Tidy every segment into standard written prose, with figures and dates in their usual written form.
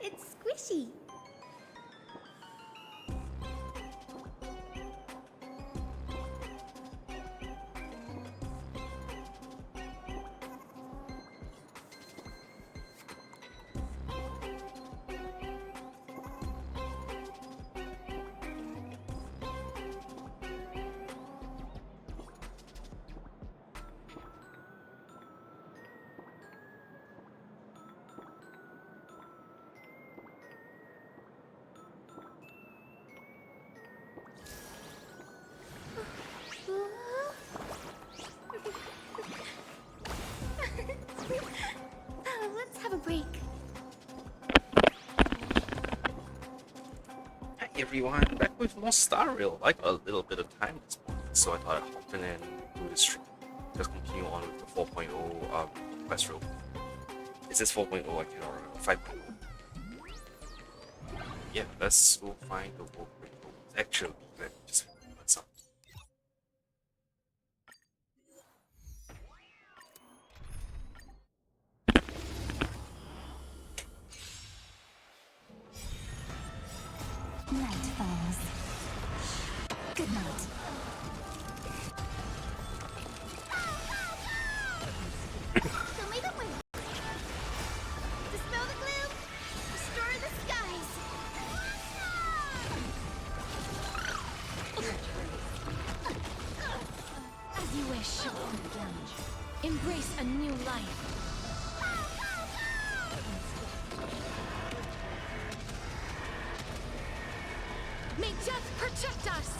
It's squishy. Let's have a break. Hi everyone, back with more Star Rail. I got a little bit of time this morning, so I thought I'd hop in and do this stream. Just continue on with the 4.0 quest room. Is this 4.0 I can or 5.0? Yeah, let's go find the world window. Actually, let me just what's up. Night falls. Good night. Show me the way. Dispel the gloom. Restore the skies. As you wish. Embrace a new life. May death protect us!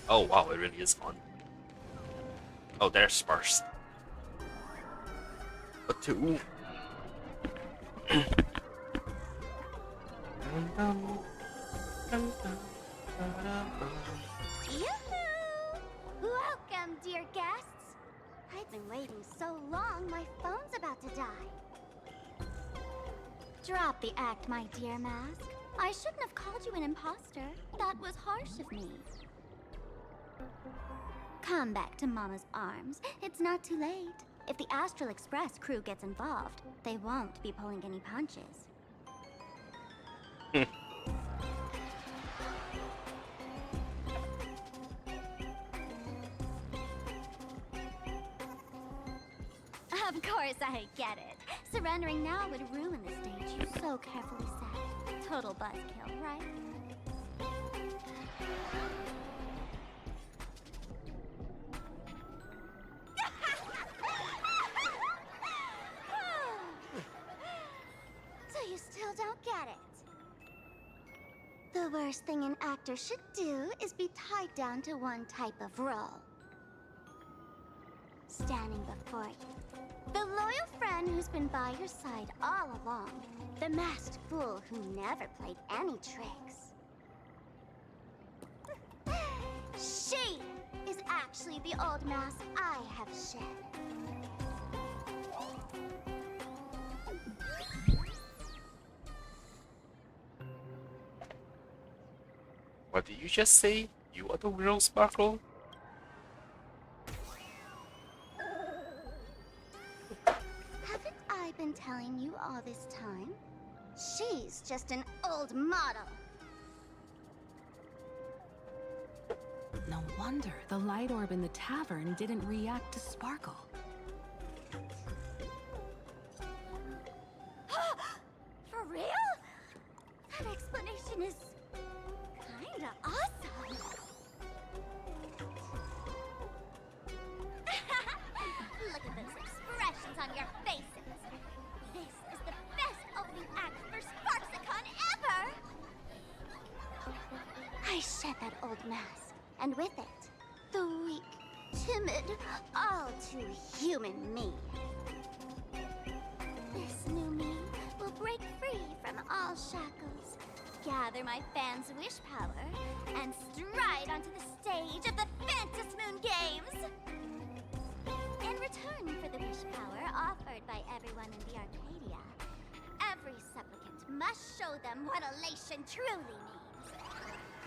Oh wow, it really is fun. Oh, there's Sparxie. But two. Yoo-hoo! Welcome, dear guests. I've been waiting so long, my phone's about to die. Drop the act, my dear Mask. I shouldn't have called you an imposter. That was harsh of me. Come back to Mama's arms. It's not too late. If the Astral Express crew gets involved, they won't be pulling any punches. Of course I get it. Surrendering now would ruin the stage you so carefully set. Total buzzkill, right? So you still don't get it? The worst thing an actor should do is be tied down to one type of role. Standing before you, the loyal friend who's been by your side all along. The masked fool who never played any tricks. She is actually the old mask I have shed. What did you just say? You are the real Sparkle? Haven't I been telling you all this time? She's just an old model. No wonder the light orb in the tavern didn't react to Sparkle. For real? That explanation is kinda awesome. Look at those expressions on your faces. This is the best opening act for Sparxicon ever! I shed that old mask, and with it, the weak, timid, all too human me. This new me will break free from all shackles, gather my fans' wish power, and stride onto the stage of the Phantasmoon Games! return for the wish power offered by everyone in the Arcadia, every supplicant must show them what elation truly means.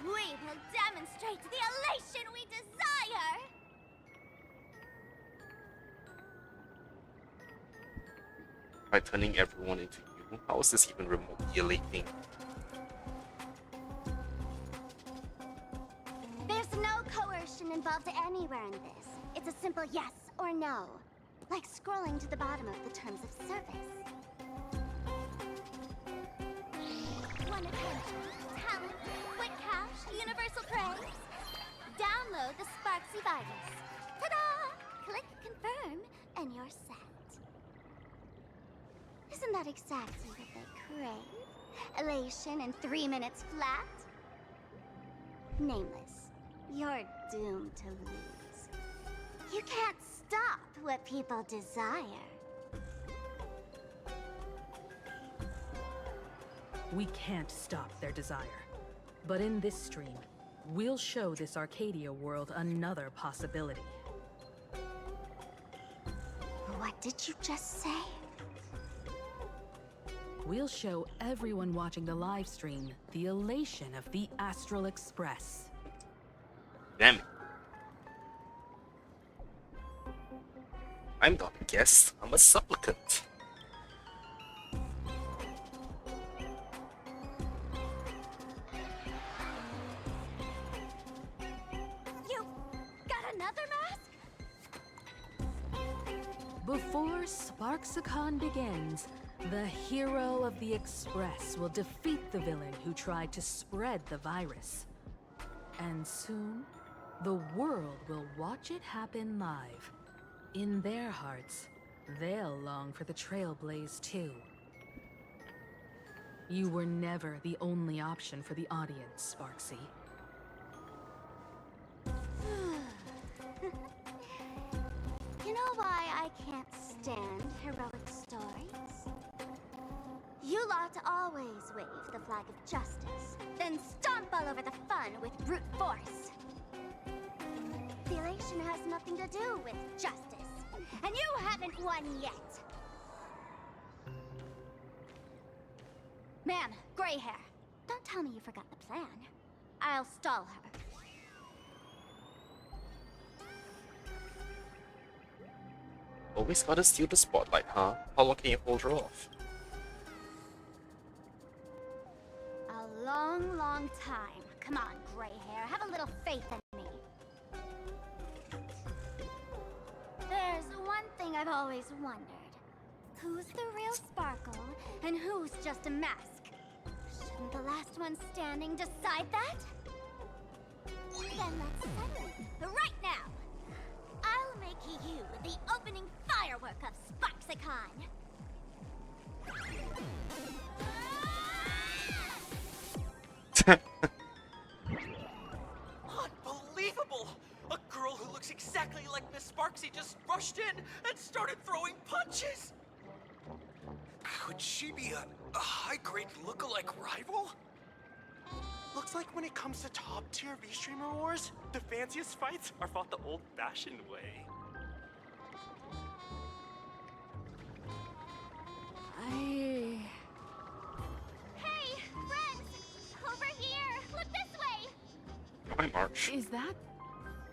We will demonstrate the elation we desire! By turning everyone into you, how is this even remotely elating? There's no coercion involved anywhere in this. It's a simple yes or no, like scrolling to the bottom of the terms of service. Want attention, talent, quick cash, universal praise? Download the Sparxie virus. Ta-da! Click confirm, and you're set. Isn't that exactly what they crave? Elation in 3 minutes flat? Nameless, you're doomed to lose. You can't stop what people desire. We can't stop their desire. But in this stream, we'll show this Arcadia world another possibility. What did you just say? We'll show everyone watching the live stream the elation of the Astral Express. Damn it. I'm not a guest, I'm a supplicant. You got another mask? Before Sparxie begins, the hero of the Express will defeat the villain who tried to spread the virus. And soon, the world will watch it happen live. In their hearts, they'll long for the Trailblaze too. You were never the only option for the audience, Sparxie. You know why I can't stand heroic stories? You lot always wave the flag of justice, then stomp all over the fun with brute force. The elation has nothing to do with justice, and you haven't won yet. Ma'am, gray hair. Don't tell me you forgot the plan. I'll stall her. Always gotta steal the spotlight, huh? How long can you hold her off? A long, long time. Come on, gray hair. Have a little faith in me. There's one thing I've always wondered. Who's the real Sparkle, and who's just a mask? Shouldn't the last one standing decide that? Then let's settle it right now. I'll make you the opening firework of Sparxie. Unbelievable! A girl who looks exactly like Miss Sparxie just rushed in and started throwing punches! Could she be a high-grade lookalike rival? Looks like when it comes to top-tier V-Streamer wars, the fanciest fights are fought the old-fashioned way. Hey, friends! Over here! Look this way! Hi, March. Is that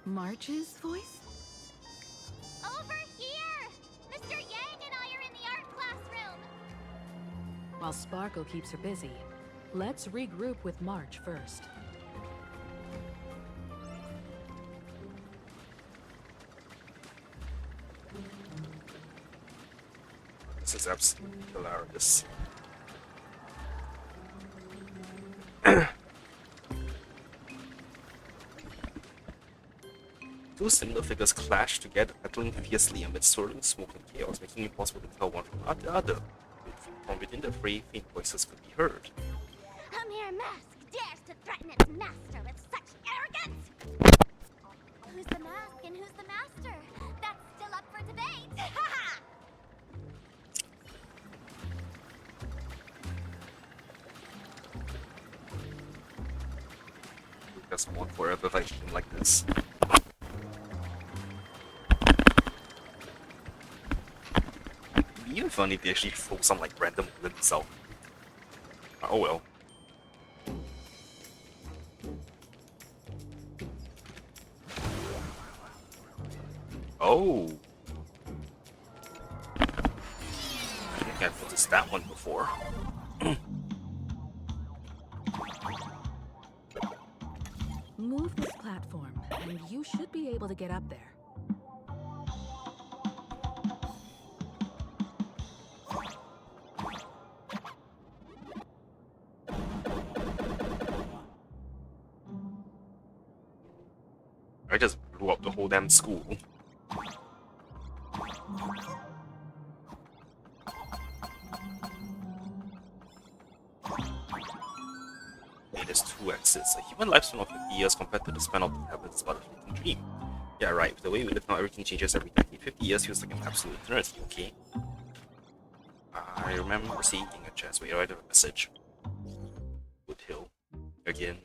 March's voice? Over here! Mr. Yang and I are in the art classroom! While Sparkle keeps her busy, let's regroup with March first. This is absolutely hilarious. Two similar figures clash together, battling fiercely amidst swirling smoke and chaos, making it impossible to tell one from the other. From within the fray, faint voices could be heard. A mere mask dares to threaten its master with such arrogance! Who's the mask and who's the master? That's still up for debate! Ha Just one forever fighting like this. kind of funny if they actually throw some like random limbs out. Oh well. Oh. I think I've noticed that one before. Move this platform, and you should be able to get up there. I just blew up the whole damn school. Hey, there's 2 exits. A human lifespan of 50 years compared to the span of the heavens but a fleeting dream. Yeah, right. With the way we live now, everything changes every decade. 50 years feels like an absolute eternity, okay? I remember seeing a chest. Wait, I have a message. Woodhill. Again.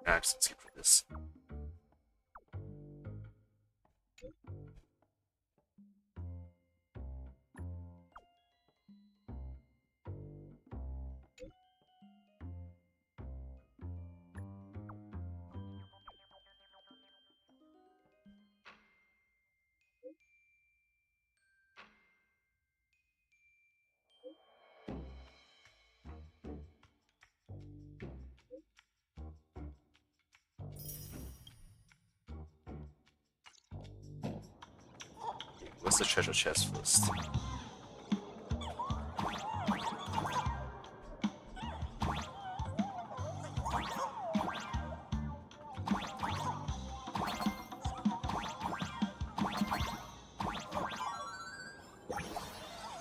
I'm just gonna skip for this. What's the treasure chest first?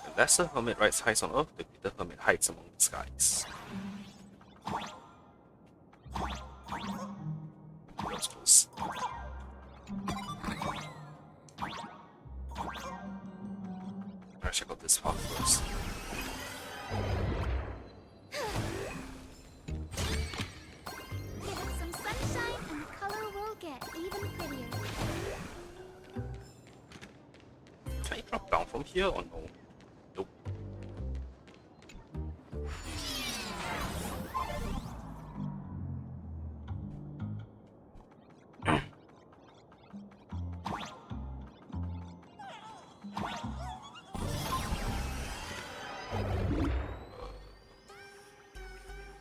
The lesser hermit rides hides on earth, the greater hermit hides among the skies. That was close. Alright, check out this path first. Give it some sunshine and the color will get even prettier. Can I drop down from here or no? Nope.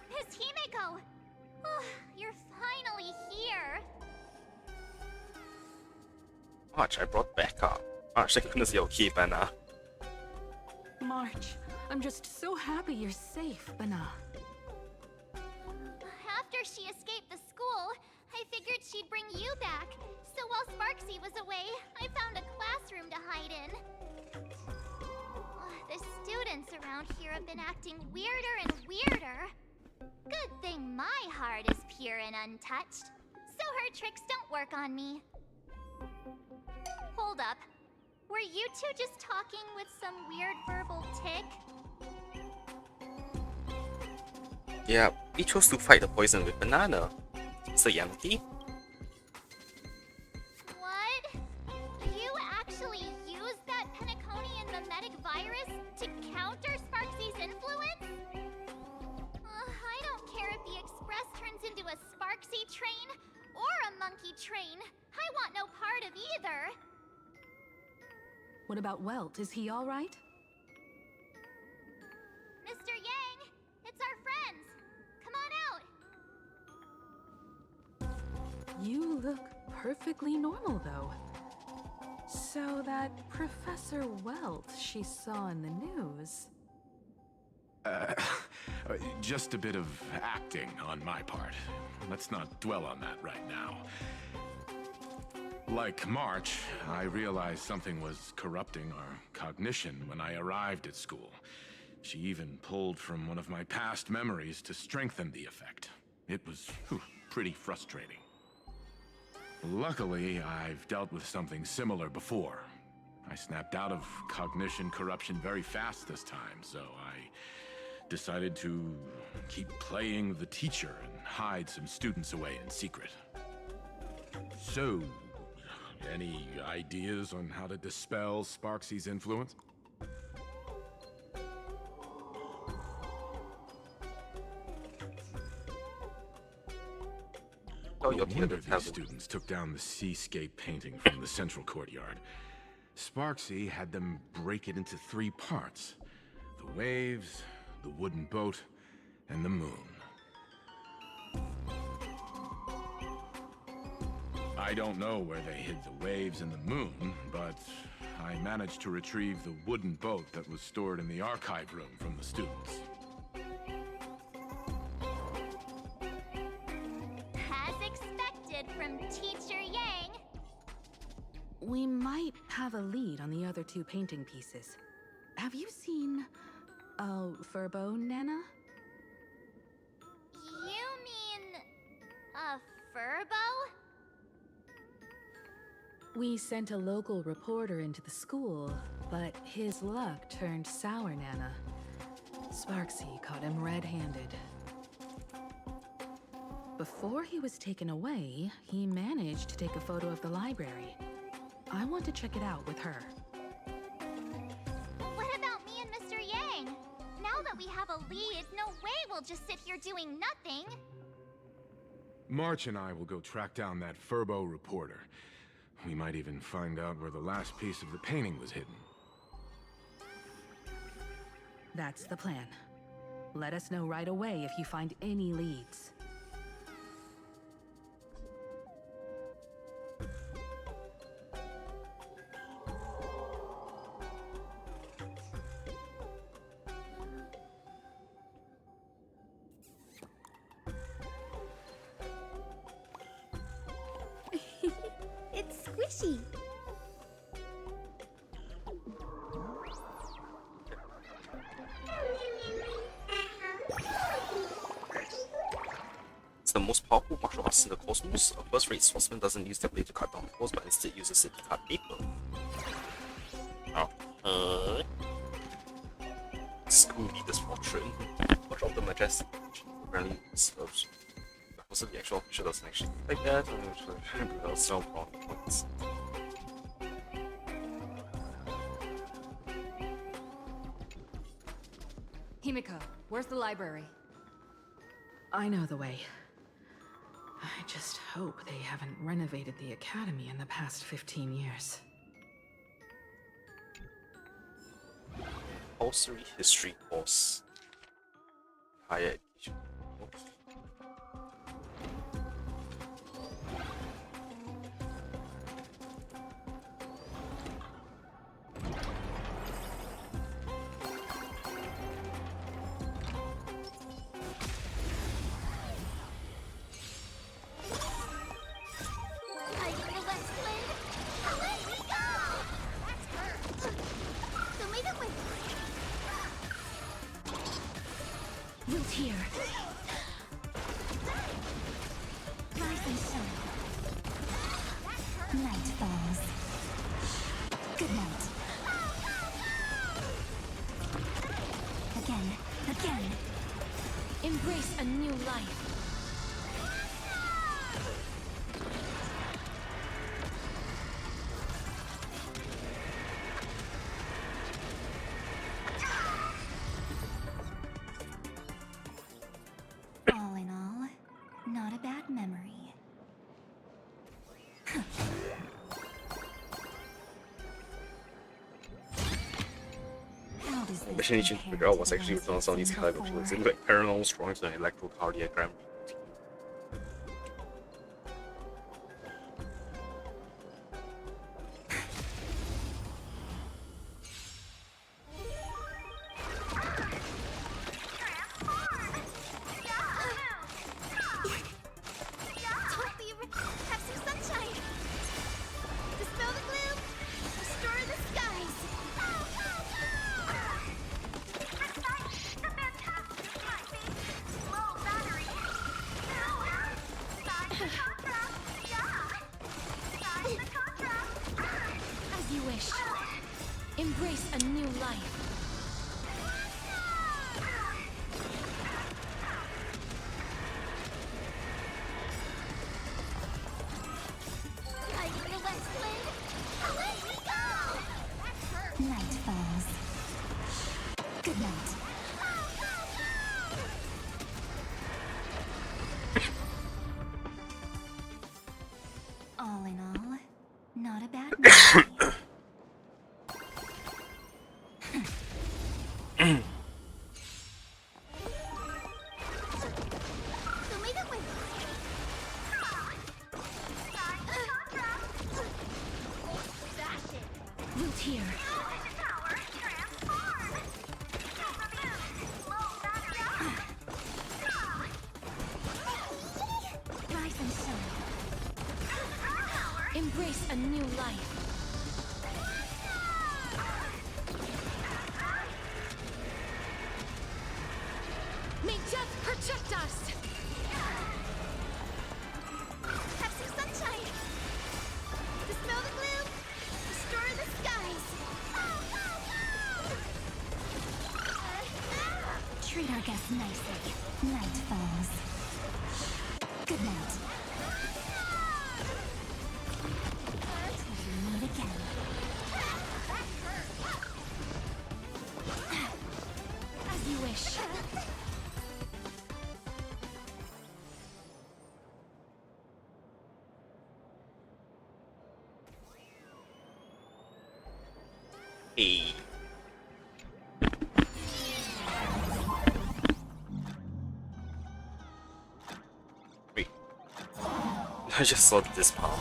Miss Himeko! Oh, you're finally here. March, I brought back up. March, thank goodness you're okay, Banna. March, I'm just so happy you're safe, Bana. After she escaped the school, I figured she'd bring you back. So while Sparxie was away, I found a classroom to hide in. The students around here have been acting weirder and weirder. Good thing my heart is pure and untouched, so her tricks don't work on me. Hold up. Were you two just talking with some weird verbal tick? Yeah, we chose to fight the poison with banana. Mr. Yankee? What? You actually used that Penaconian mimetic virus to counter Sparxie's influence? I don't care if the Express turns into a Sparxie train or a monkey train. I want no part of either. What about Welt? Is he all right? Mr. Yang, it's our friends. Come on out. You look perfectly normal, though. So that Professor Welt she saw in the news... Just a bit of acting on my part. Let's not dwell on that right now. Like March, I realized something was corrupting our cognition when I arrived at school. She even pulled from one of my past memories to strengthen the effect. It was pretty frustrating. Luckily, I've dealt with something similar before. I snapped out of cognition corruption very fast this time, so I decided to keep playing the teacher and hide some students away in secret. So, any ideas on how to dispel Sparxie's influence? How your No wonder theater these students took down the seascape painting from the central courtyard. Sparxie had them break it into 3 parts. The waves, the wooden boat, and the moon. I don't know where they hid the waves and the moon, but I managed to retrieve the wooden boat that was stored in the archive room from the students. As expected from Teacher Yang. We might have a lead on the other 2 painting pieces. Have you seen Furbo, Nana? You mean a furbo? We sent a local reporter into the school, but his luck turned sour, Nana. Sparxie caught him red-handed. Before he was taken away, he managed to take a photo of the library. I want to check it out with her. What about me and Mr. Yang? Now that we have a lead, no way we'll just sit here doing nothing. March and I will go track down that Furbo reporter. We might even find out where the last piece of the painting was hidden. That's the plan. Let us know right away if you find any leads. It's squishy. It's the most powerful martial arts in the cosmos. A first-rate swordsman doesn't use their blade to cut down foes, but instead uses it to cut paper. Oh. Scooby this fortune. Watch out the majestic. Apparently serves. Also, the actual official doesn't actually like that. That's no problem points. Himiko, where's the library? I know the way. I just hope they haven't renovated the academy in the past 15 years. Compulsory history course. Higher education. I get the west wind. Away we go! That's her. Show me the wind. Root here. Rise and shine. Night falls. Good night. Again, again. Embrace a new life. All in all, not a bad memory. How does this Mission need to compare figure out to what's the actually ones written on some of we've these seen calibers. It before? seems like paranormal strong to an electrocardiogram. Totally have some sunshine. Dispel the gloom. Restore the skies. The fantastic might be low battery. As you wish. Embrace a new life. I get the west wind. Away we go! Night falls. Good night. here. Rise and shine. Embrace a new life. May death protect us! Have some sunshine. Dispel the gloom. Restore the skies. Treat our guests nicely. Night falls. Good night. Till we meet again. As you wish. Hey. Wait. I just saw this part.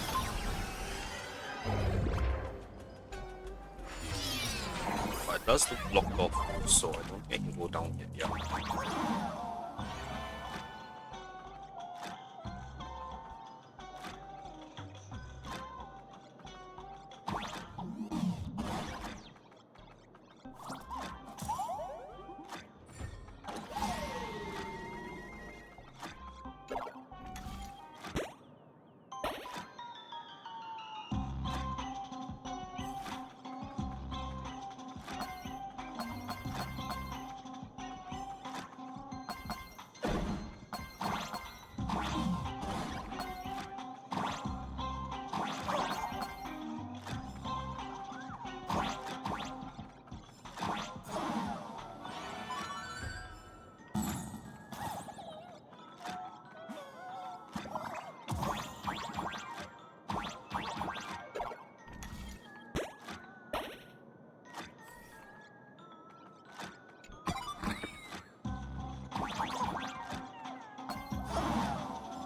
But it does look blocked off, so I don't think I can go down yet. Yeah.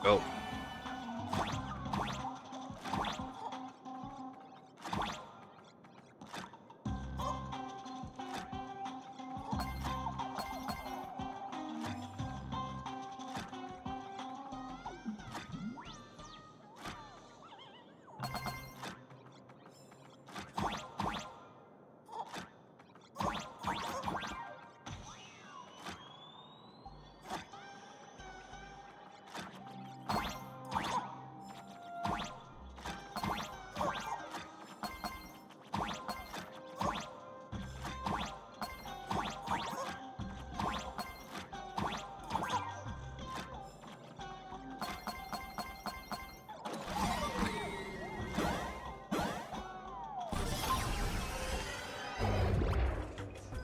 Go.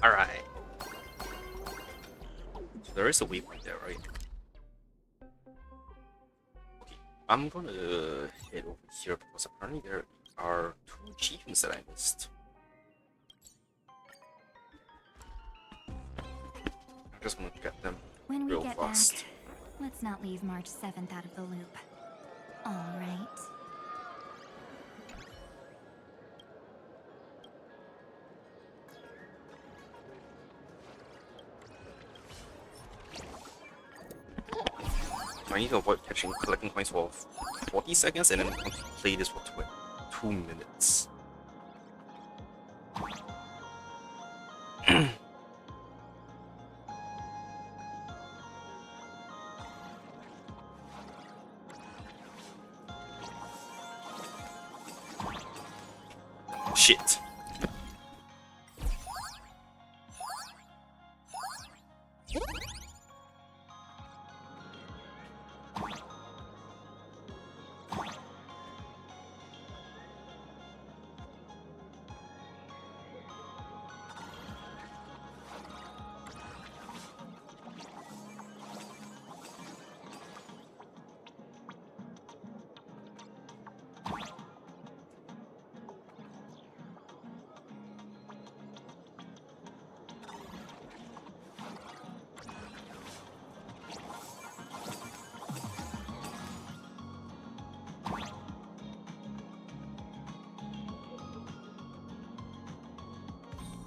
Alright. So there is a waypoint there, right? Okay. I'm gonna head over here because apparently there are 2 achievements that I missed. I'm just gonna get them When we real get fast. back, let's not leave March 7th out of the loop. All right. I need to avoid collecting coins for 40 seconds and then play this for 2 minutes. Shit.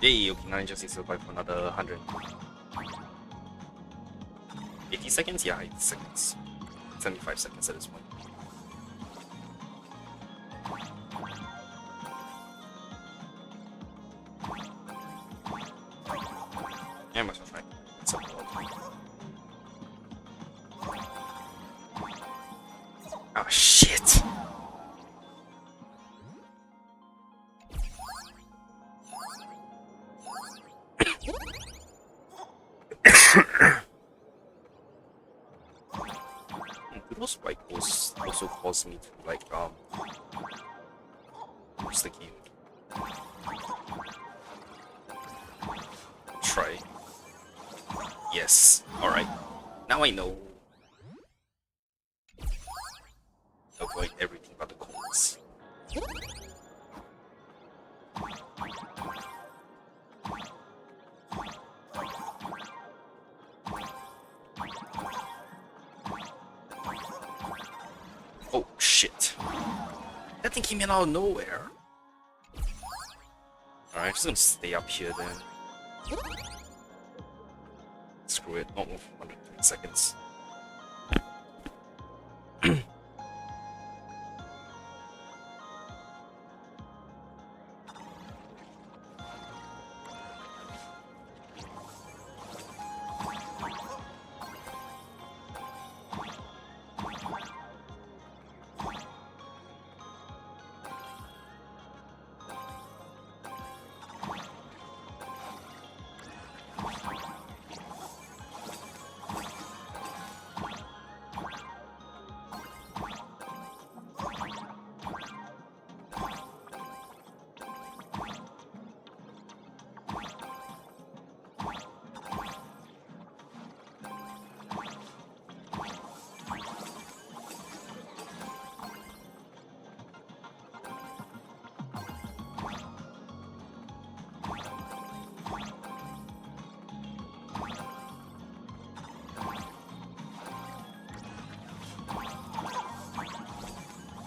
Yay, okay, now I just need to survive for another 180 seconds? Yeah, 80 seconds. 75 seconds at this point. Yeah, I must have tried. It's up to oh shit! Do those spikes also cause me to like lose the game? Try. Yes. Alright. Now I know. Avoid everything but the coins. Oh shit. That thing came in out of nowhere. Alright, I'm just gonna stay up here then. Screw it, not move for 130 seconds.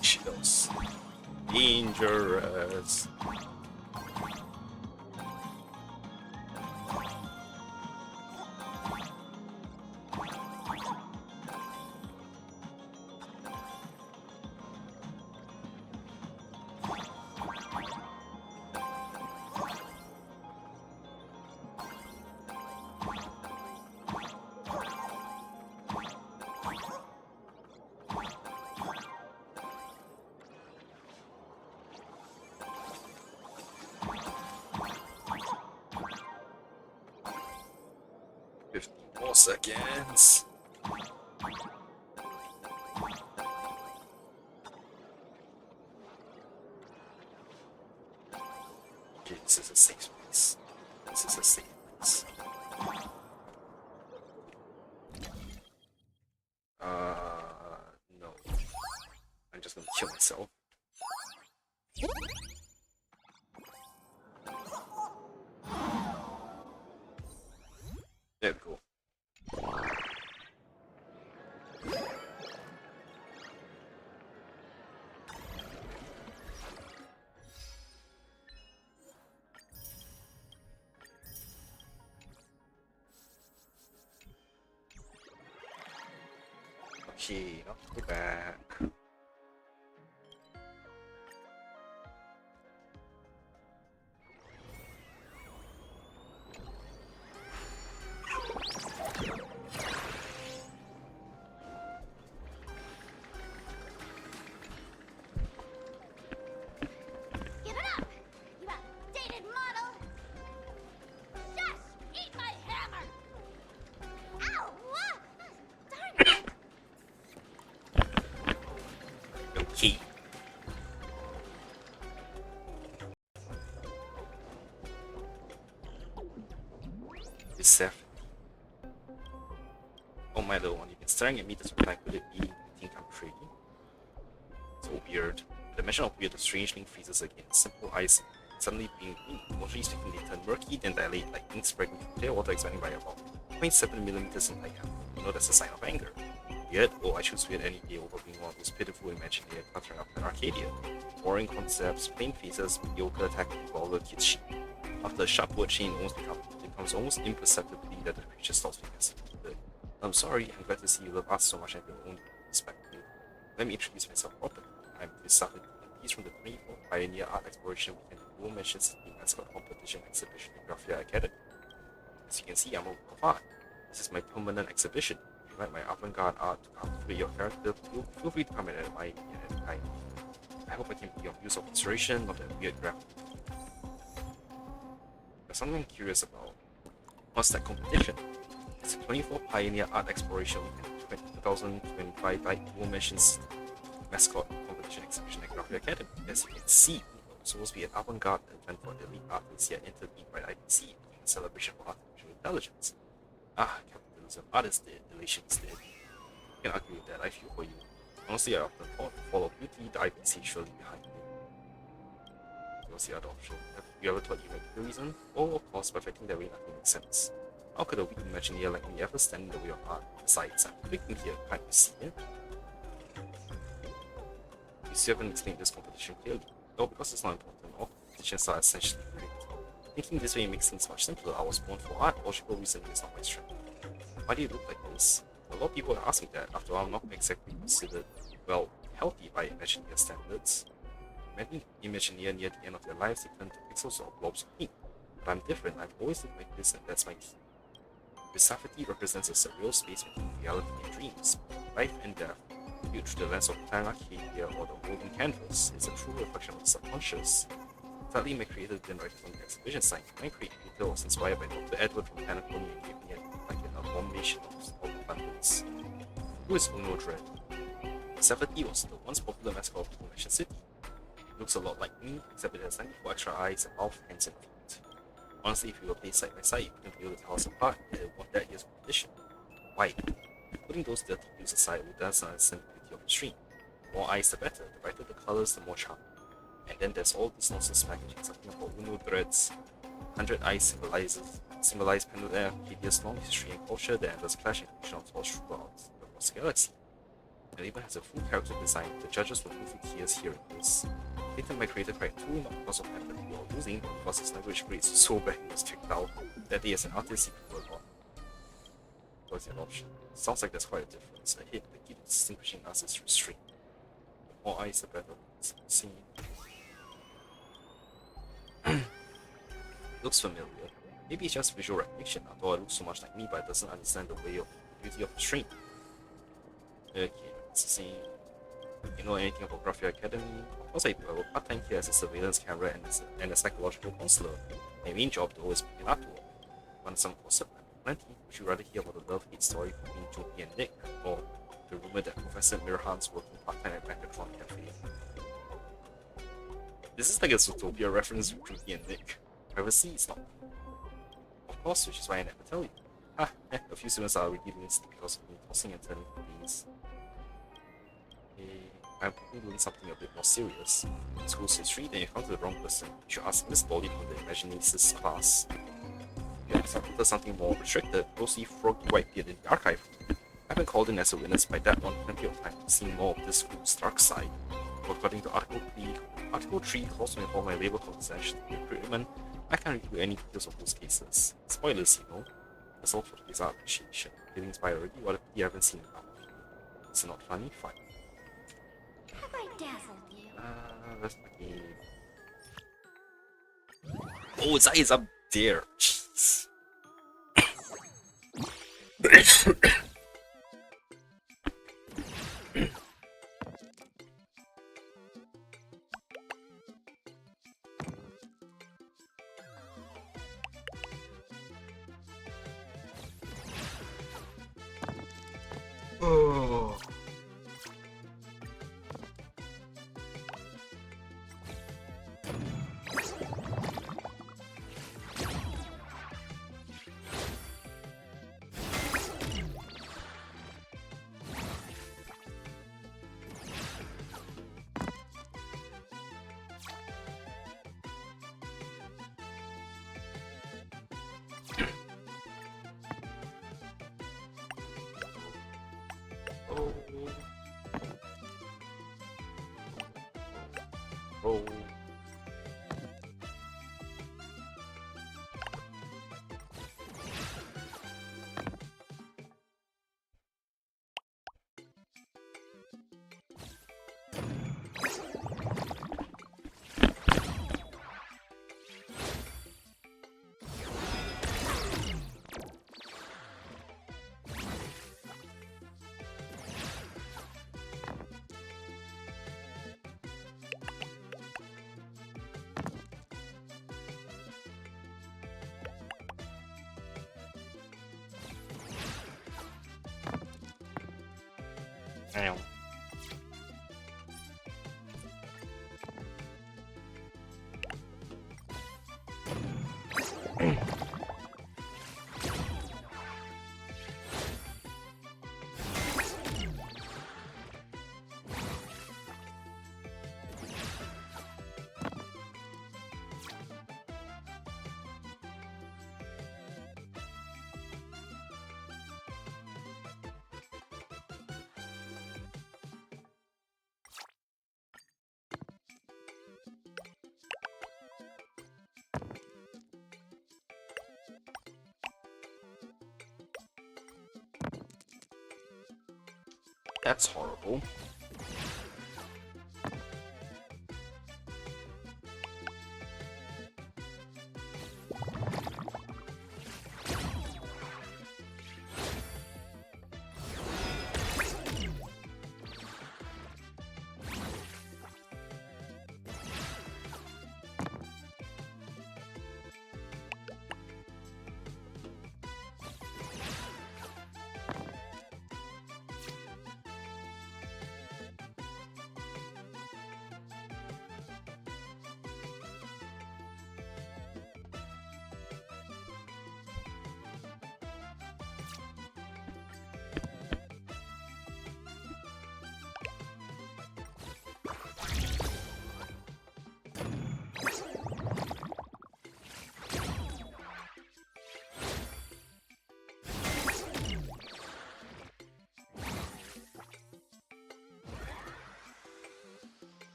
Shields. Dangerous. More seconds. Okay, this is a safe place. This is a safe place. No. I'm just gonna kill myself. There we go. Okay, not too bad. Give it up, you outdated model! Just eat my hammer! Ow! Darn it! Okay. It's safe. Oh my little one, you've been staring at me this whole time. Could it be you think I'm pretty? So weird. The mention of weird, the strange thing freezes again. Simple eyes suddenly being emotionally speaking, they turn murky, then dilate like ink spreading through clear water expanding by about 0.7 millimeters in diameter. You know that's a sign of anger. Yet, oh, I choose weird any day over being one of those pitiful imaginary cluttering up in Arcadia. Boring concepts, plain faces, mediocre, tactical, vulgar kids shit. After a sharp word chain becomes almost imperceptibly that the creature stops being sensitive. I'm sorry, I'm glad to see you love us so much and your own perspective. Let me introduce myself properly. I'm Sparxie, a piece from the 24th Pioneer Art Exploration Weekend Dual Mission City Mascot Competition Exhibition in Graphia Academy. As you can see, I'm a work of art. This is my permanent exhibition. If you like my avant-garde art to captivate your character, feel free to come and admire me at any time. I hope I can be of use of inspiration, not that weird graphic. There's something I'm curious about. What's that competition? It's a 24 Pioneer Art Exploration Weekend 2025 Dual Missions Mascot Competition Exhibition at Graphia Academy. As you can see, it was supposed to be an avant-garde event for elite artists yet intervened by IPC in a celebration for artificial intelligence. Capitalism, art is dead, elation is dead. You can argue with that, I feel for you. Honestly, I often thought the fall of beauty, the IPC is surely behind it. What's the other option? Have you ever thought you had the reason? Oh, of course, by fighting their way, nothing makes sense. How could a weak Imagineer like me ever stand in the way of art? Besides, I'm clicking here, can't you see it? You still haven't explained this competition clearly. No, because it's not important. All competitions are essentially rigged. Thinking this way makes things much simpler. I was born for art, logical reasoning is not my strength. Why do you look like this? A lot of people ask me that. After all, I'm not exactly considered, well, healthy by Imagineer standards. Many Imagineer near the end of their lives, they turn to pixels or blobs of ink. But I'm different. I've always looked like this, and that's my key. Visafity represents a surreal space between reality and dreams. Life and death, viewed through the lens of Plan Arcadia or the Golden Canvas, is a true reflection of the subconscious. Sadly, my creator didn't write on the exhibition sign. My creator was inspired by Dr. Edward from Panaconi and gave me an abomination of abundance. Who is Uno Dread? Visafity was the once popular mascot of Convention City. It looks a lot like me, except it has 94 extra eyes, a mouth, hands, and feet. Honestly, if we were placed side by side, you couldn't be able to tell us apart, and it won that year's competition. Why? Putting those dirty views aside, we dance on the sensibility of the stream. The more eyes, the better. The brighter the colors, the more charming. And then there's all this nonsense packaging, something about Uno threads. 100 eyes symbolize Pandora Arcadia's long history and culture, the endless clash and fusion of thoughts throughout the Lost Galaxy. It even has a full character design. The judges will move through tears hearing this. Later, my creator cried too, not because of empathy or losing, but because his language grades were so bad he was kicked out. That day, as an artist, he could work on. What's the option? Sounds like there's quite a difference. A hit, the key to distinguishing us is restraint. The more eyes, the better. See. Looks familiar. Maybe it's just visual recognition. After all, it looks so much like me, but it doesn't understand the way of the beauty of restraint. Okay, let's see. You know anything about Graphia Academy? Of course I do. I work part-time here as a surveillance camera and a psychological counselor. My main job though is being an artwork. Want some gossip? Plenty. Would you rather hear about the love-hate story between Joby and Nick, or the rumor that Professor Mirhan's working part-time at Megatron Cafe? This is like a Zootopia reference with Joby and Nick. Privacy is not. Of course, which is why I never tell you. A few students are already doing this because of me tossing and turning things. I'm probably doing something a bit more serious. In school's history, then you found the wrong person. You should ask Miss Dolly from the Imaginations class. Yeah, something more restricted. Go see Froggy Whitebeard in the archive. I've been called in as a witness by that one plenty of times, seeing more of this school's dark side. But according to Article 3 calls to inform my labor confidentiality agreement, I can't review any details of those cases. Spoilers, you know. That's all for today's art appreciation. Feeling inspired already? What if you haven't seen enough? It's not funny? Fine. Have I dazzled you? Let's begin. Oh, its eyes up there. Jeez. Oh. Ow. That's horrible.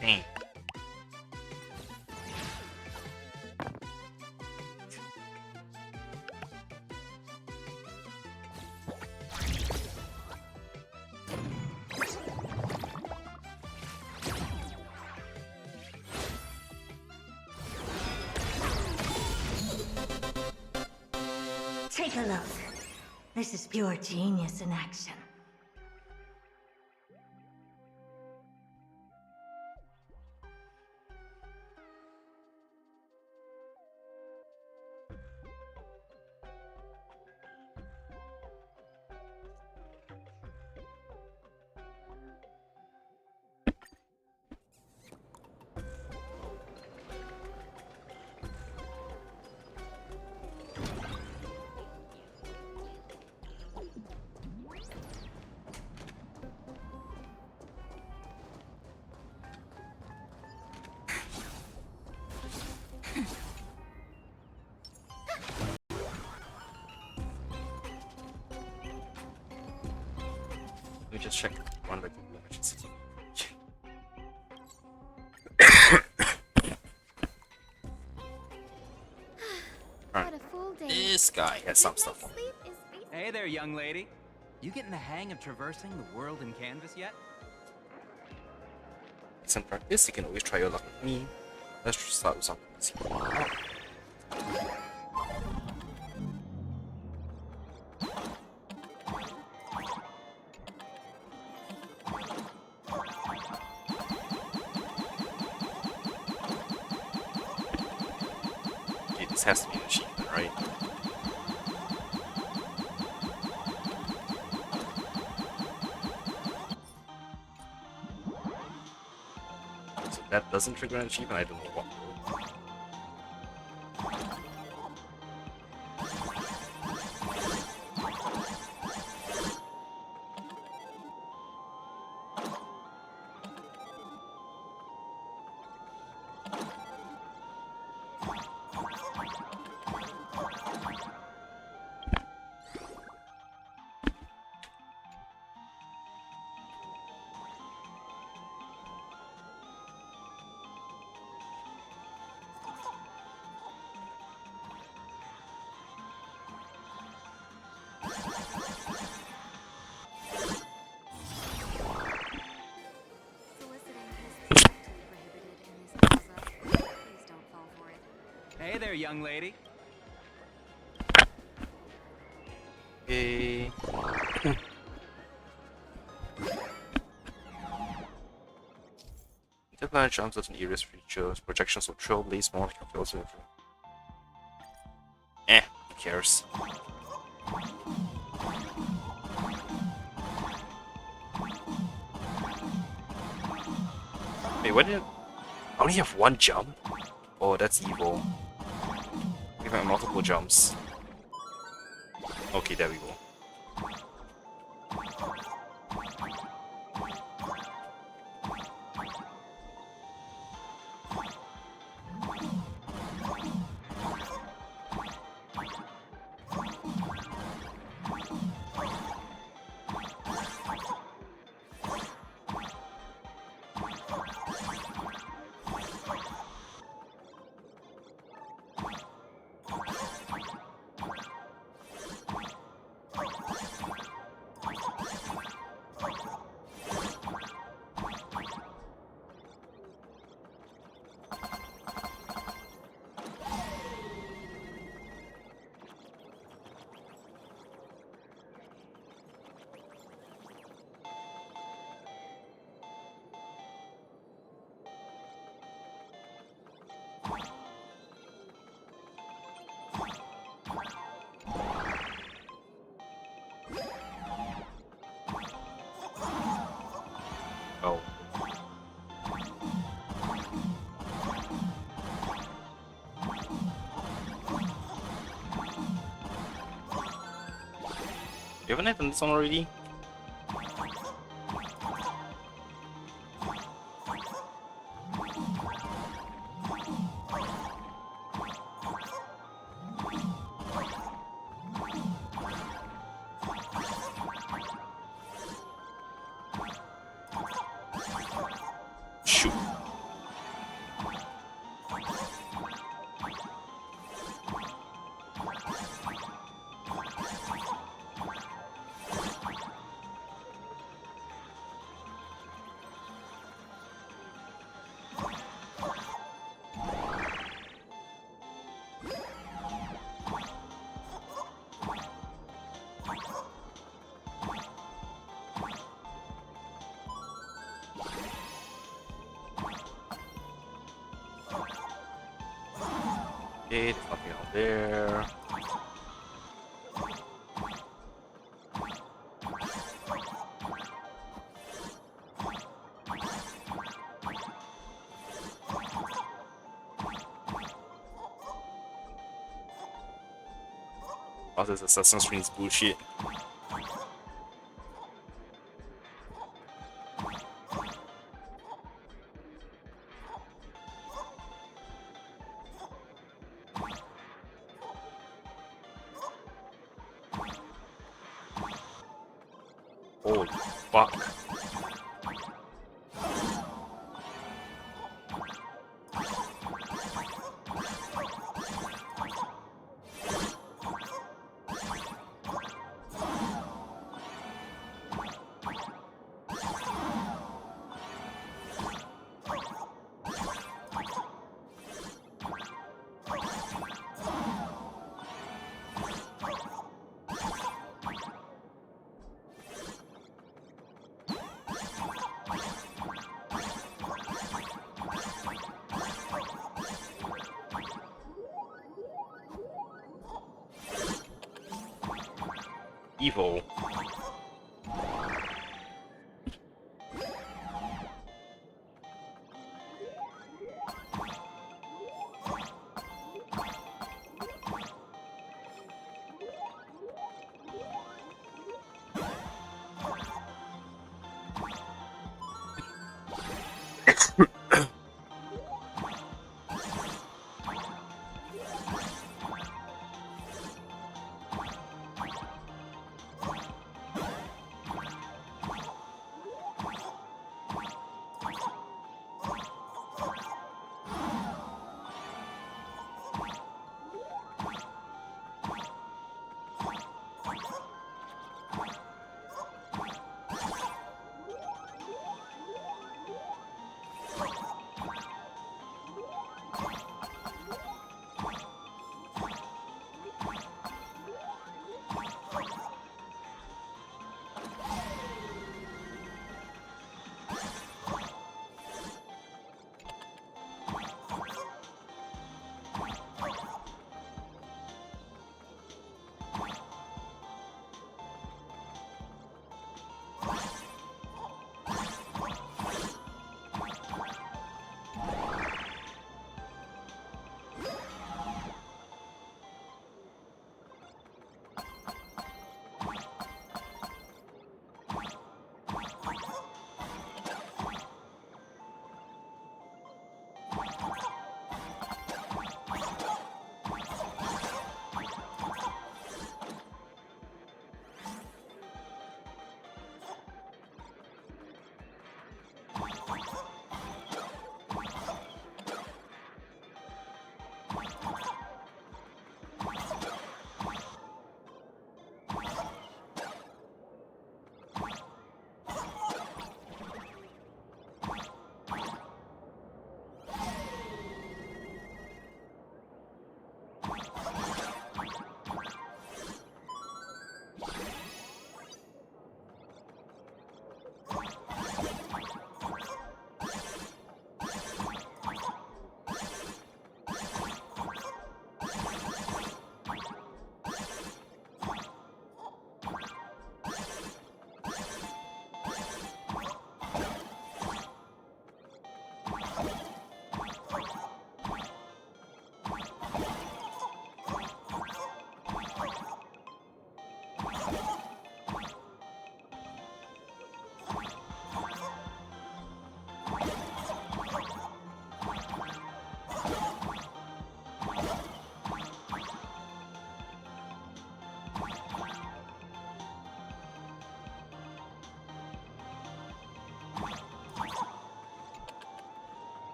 Dang. Take a look. This is pure genius in action. Let me just check one of the emergency. What a full day. This guy has some Good stuff night's on. sleep is basic. Hey there, young lady. You getting the hang of traversing the world in canvas yet? Some practice, you can always try your luck with me. Let's just start with something easy. Okay, this has to be an achievement, right? So that doesn't trigger an achievement, I don't know what will. Hey there, young lady. Okay. Interplanet jumps as an Iris features. Projections of trailblaze more like a filter. Who cares? Wait, what did I only have one jump? Oh, that's evil. Give it multiple jumps. Okay, there we go. Oh. You haven't done this one already? Shoot. Okay, there's nothing out there. Oh, this Assassin's Creed bullshit. Holy fuck. Evil.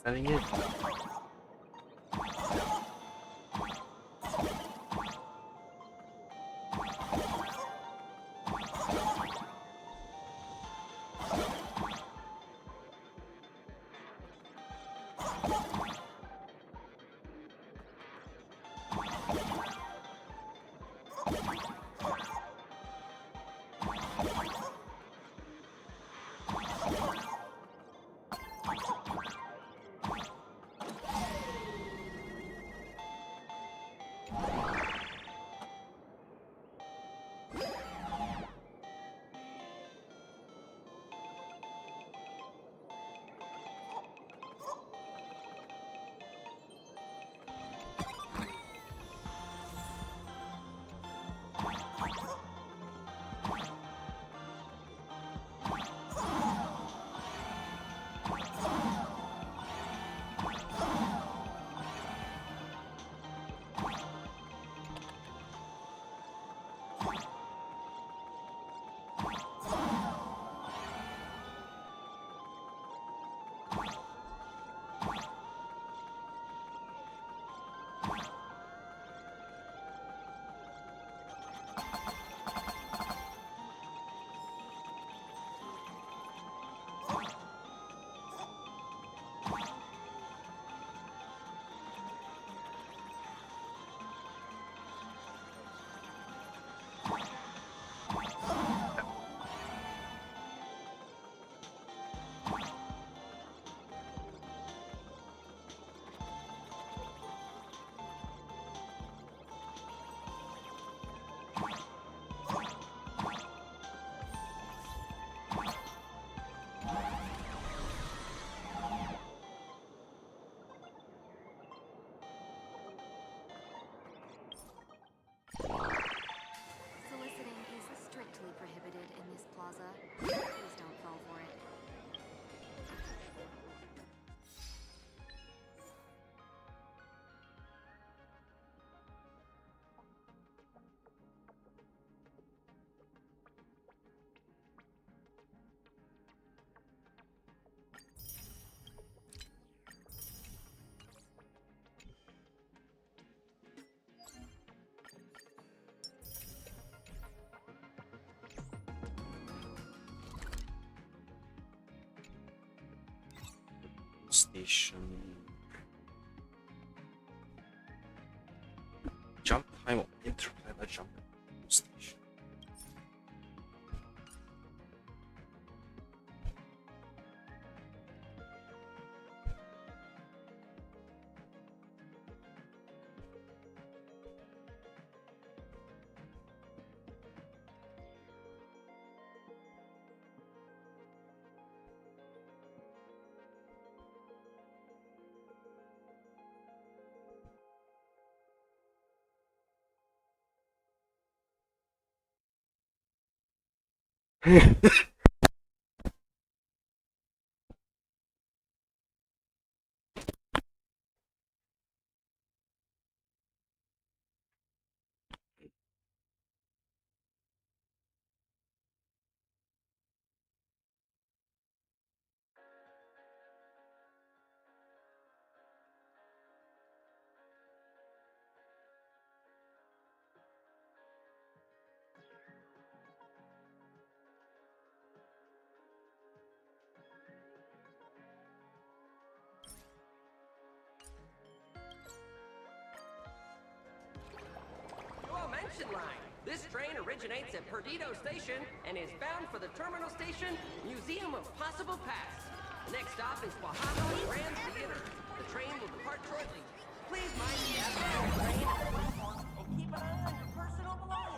Heading in. Soliciting is strictly prohibited in this plaza. Please don't fall for it. Station. Jump time or interplanar jump station. Mention line. This train originates at Perdido Station and is bound for the terminal station, Museum of Possible Past. The next stop is Bahamas Grand Theater. The train will depart shortly. Please mind the gap on the train and keep an eye on your personal belongings.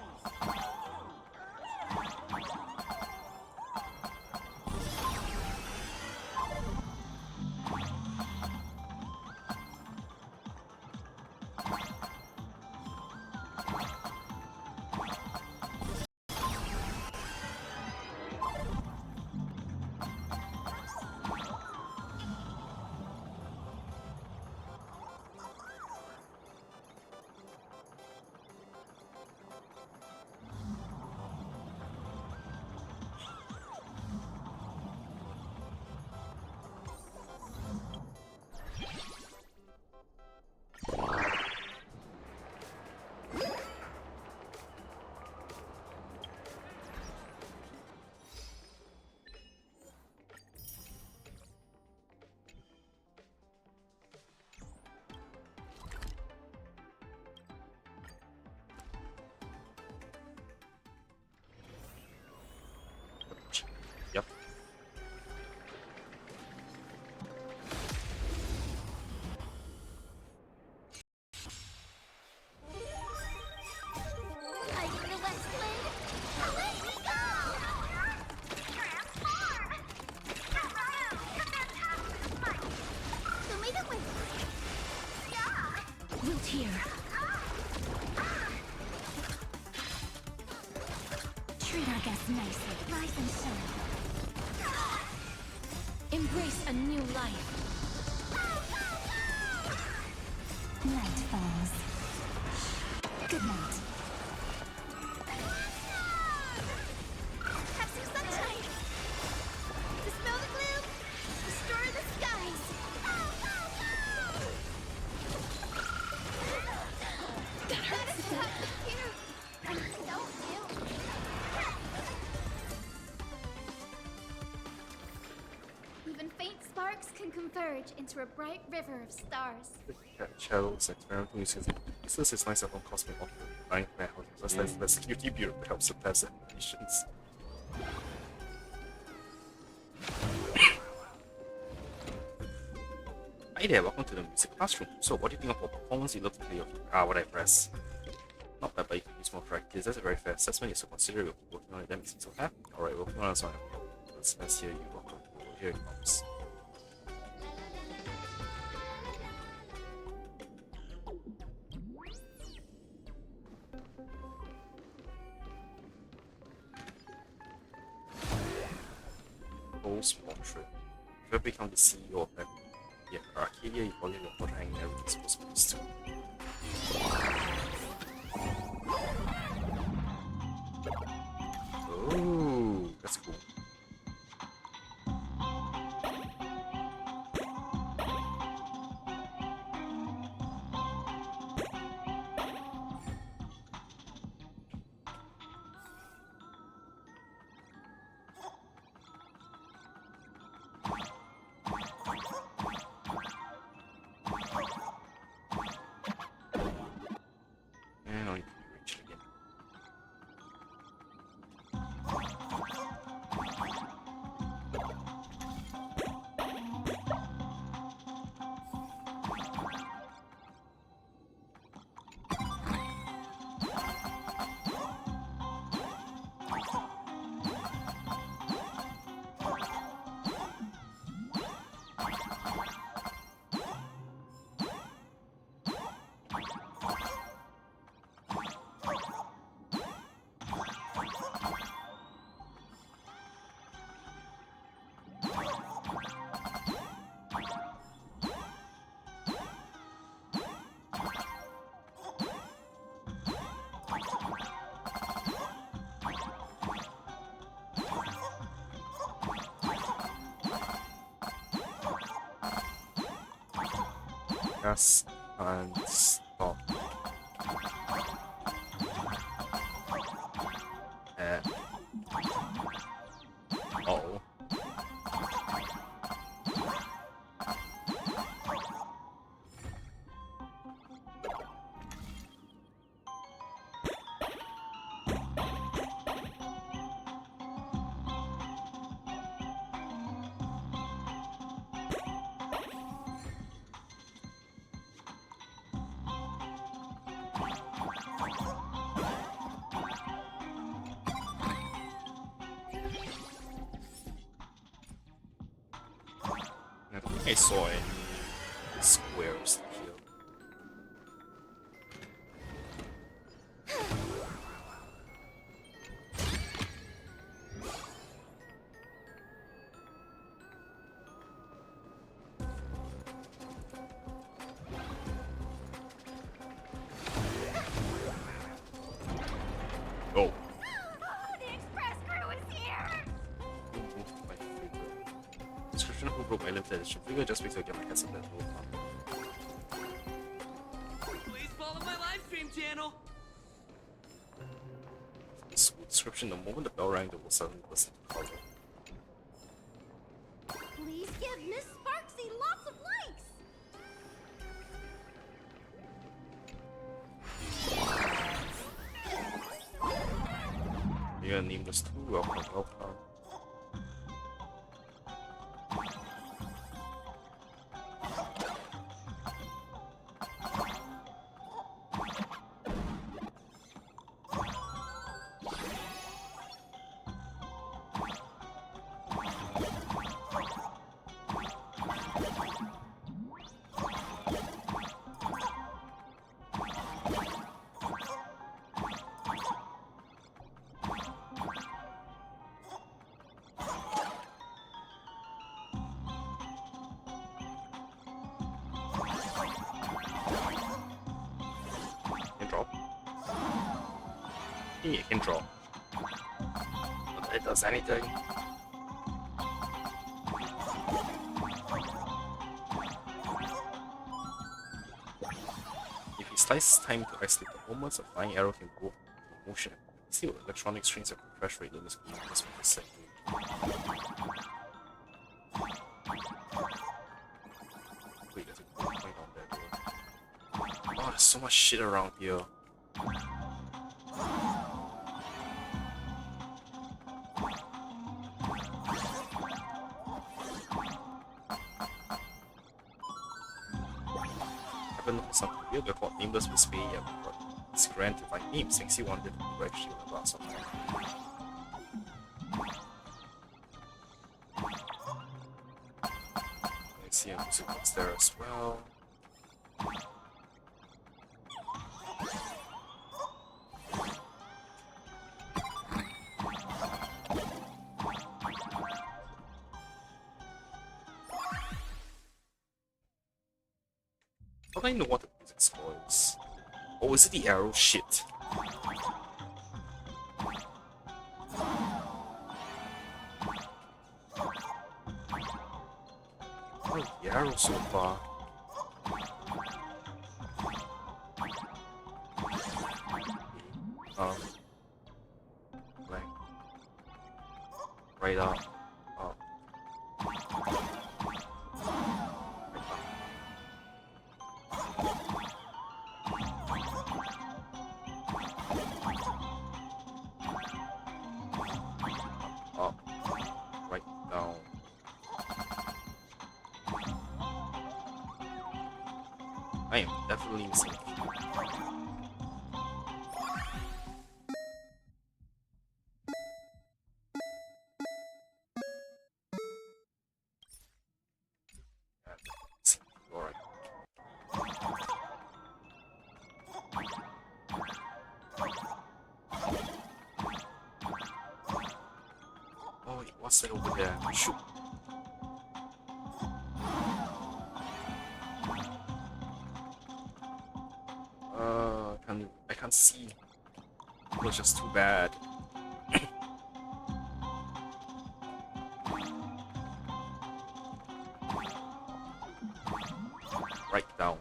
Treat our guests nicely. Rise and shine. Embrace a new life. Night falls. Good night. Have some sunshine. Dispel the gloom. Destroy the skies. That hurts. Here. Don't you? Even faint sparks can converge into a bright river of stars. Shadows experimental using this is nice on cosmic nightmare houses. That's the QT bureau that helps suppress emissions. Hi there, welcome to the music classroom. So what do you think of our performance? You look to your what I press. Not bad, but you can use more practice. That's a very fair assessment. So consider we'll keep working on it. That makes it so happy. Alright, working on it. Let's hear you. Welcome. Here it comes. Portrait. If you become the CEO of that Arcadia, you probably will not hang everything's supposed to. Oh, that's cool. Yes, and stop. Oh. I saw it. Squares here. Oh. The express crew is here! My favorite. Description of who broke my limited edition figure just because I get my head set that whole time. Please follow my live stream channel. Description, the moment the bell rang, there was suddenly listen to color. Please give Miss Sparxie lots of likes! You're gonna name this too? Welcome. It can drop. But it does anything. If he slices time to isolate the moments, a flying arrow can go into motion. See what electronic strings of refresh rate limits can be used for the same. Wait, there's a good point on there, dude. Oh, there's so much shit around here. I've been looking for something weird before nameless was paid yet, but it's grand to find names, things you wanted to actually learn about something. I see a music box there as well. How do I know what the music score is? Oh, is it the arrow? Shit. Oh, the arrow so far. Blank. Right up. Up. Up, right down. I am definitely missing a few. Alright. Oh, wait, what's that over there? Shoot. I can't see. It was just too bad. Right down.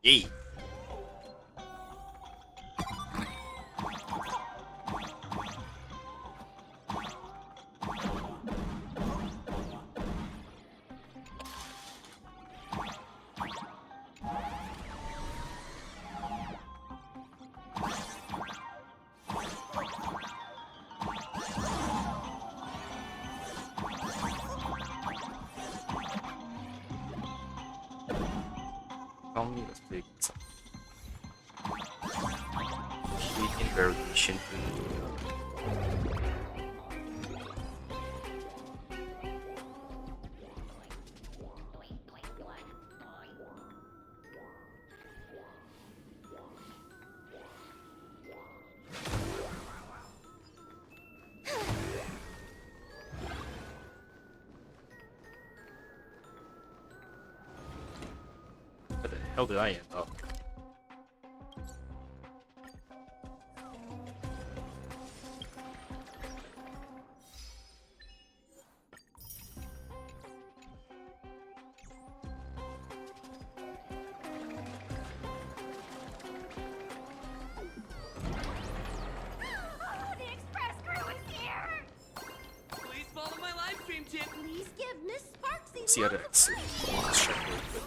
Yay! Only let's play some in variation. Where the hell did I end up? Oh, the express crew is here! Please follow my live stream tip. Please give Miss Sparxie See other lots of exit. praise. Let's check real quick.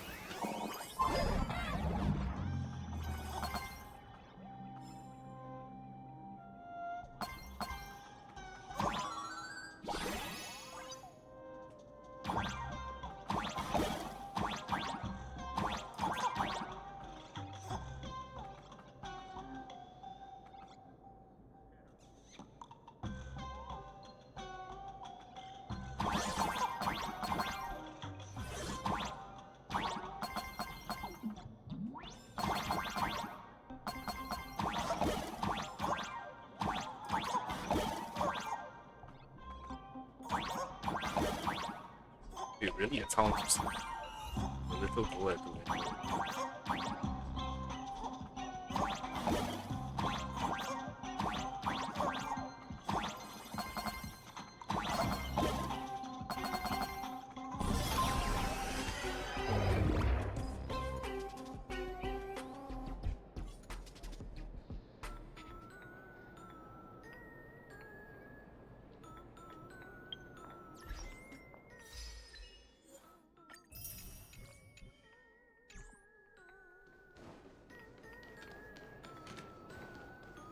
Wait, really? That's how I'm seeing a little girl at the window.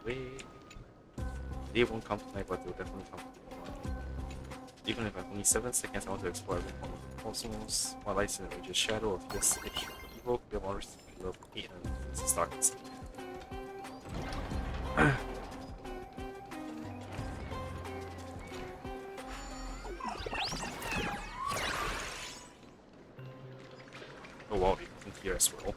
Wait. They won't come tonight, but they'll definitely come tomorrow. Even if I have only 7 seconds, I want to explore every corner of the cosmos. My life's in a major shadow of this itch for evil, we have always love, hate, and this darkness. Oh wow, they can hear as well.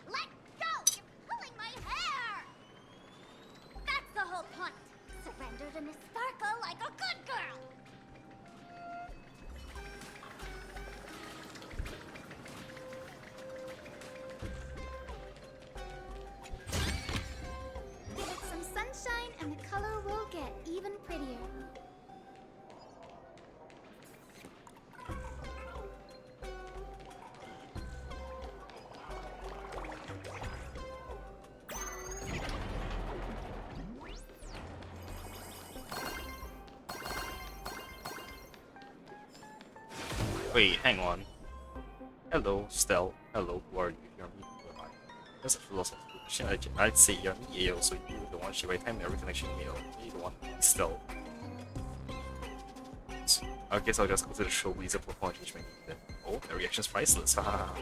Let go! You're pulling my hair! That's the whole point. Surrender to Miss Sparkle like a good girl. Give it some sunshine and the color will get even prettier. Wait, hang on. Hello, Stel. Hello, who are you? You're me, who am I? That's a philosophical question. I'd say you're me, AO, so you the one she by time every connection mail. You the one, Stel. So, I guess I'll just go to the show with the performance change my name then. Oh, the reaction's priceless, haha.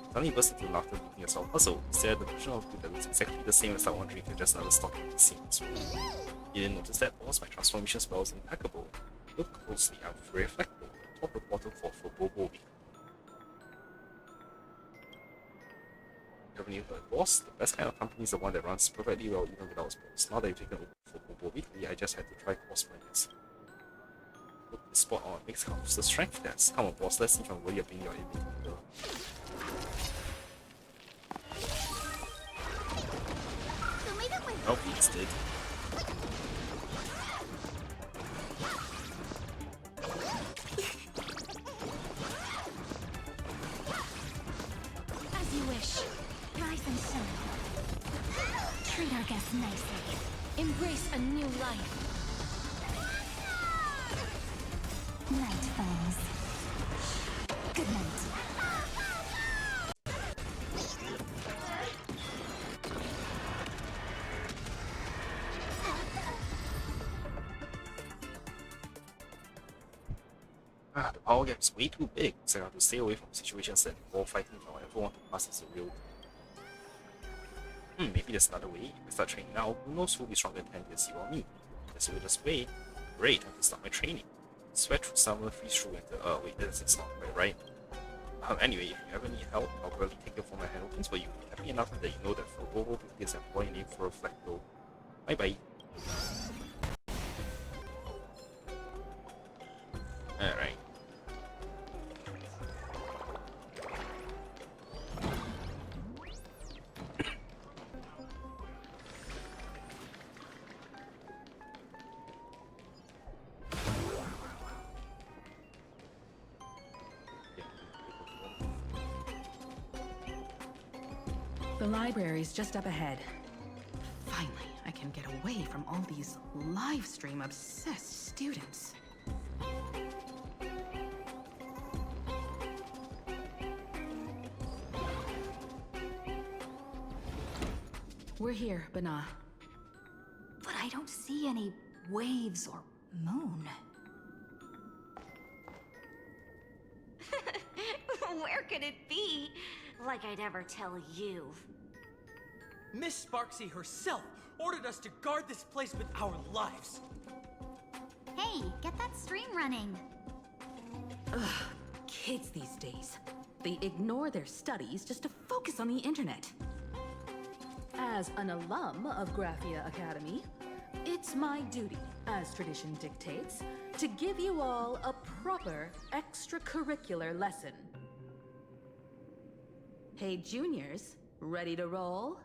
Suddenly burst into laughter, looking yourself. Also, is there the version of you that looks exactly the same as I wondering if you're just another stalker in the scene as well? You didn't notice that, boss? My transformation spell is impeccable. Look closely, I'm very flexible. Top reporter for Bobo. You haven't even heard, boss? The best kind of company is the one that runs perfectly well even without sports. Now that you've taken over for Bobo Weekly, I just had to try cross-brand this. Look, the spot on makes comes the strength test. Come on, boss, let's see if I'm worthy of being your imitator. Oh, please did. As you wish. Rise and shine. Treat our guests nicely. Embrace a new life. Night, friends. Good night. Ah, the power gap is way too big, so I have to stay away from situations that involve fighting if I ever want to pass as a real. Maybe there's another way. If I start training now, who knows who will be stronger in 10 years, you or me? Guess we'll just wait. Great, time to start my training. Sweat through summer, freeze through winter. Wait, that's not quite right. Anyway, if you ever need help, I'll gladly take your form and handle things for you. Happy enough that you know that for Bobo, is an employee name for a Reflecto. Bye bye. Alright. The library's just up ahead. Finally, I can get away from all these live stream obsessed students. We're here, Bana. But I don't see any waves or moon. Where could it be? Like I'd ever tell you. Miss Sparxie herself ordered us to guard this place with our lives. Hey, get that stream running. Ugh, kids these days. They ignore their studies just to focus on the internet. As an alum of Graphia Academy, It's my duty, as tradition dictates, to give you all a proper extracurricular lesson. Hey, juniors, ready to roll?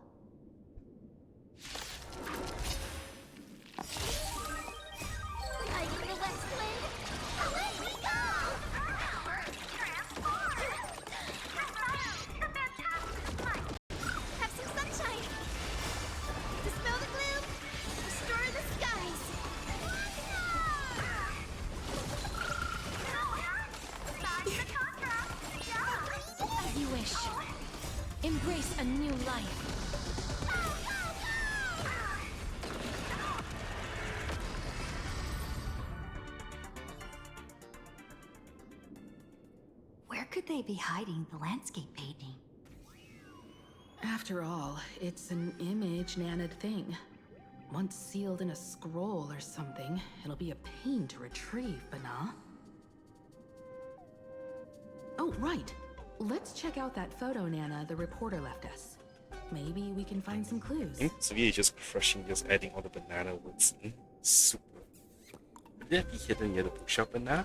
Are you the West Wind? Away we go! Transform! The fantastic light! Have some sunshine! Dispel the gloom! Destroy the skies! As you wish. Embrace a new life. Where could they be hiding the landscape painting? After all, it's an image Nana'd thing. Once sealed in a scroll or something, it'll be a pain to retrieve, Bana. Oh, right. Let's check out that photo Nana the reporter left us. Maybe we can find some clues. So we are just crushing, just adding all the banana words in. Super. Could that be hidden near the bookshop banana?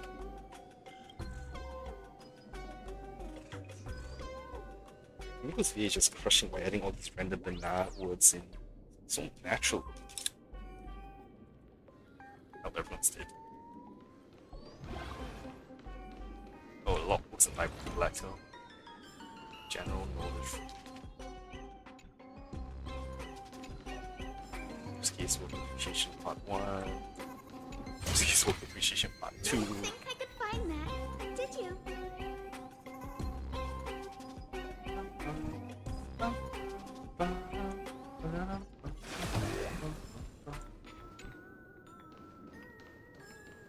Because we are just crushing by adding all these random banana words in. So natural. Oh, everyone's dead. Oh, a lot of books in library collector. General knowledge. Use case work appreciation part 1. Use case work appreciation part 2. I think I could find that. Did you?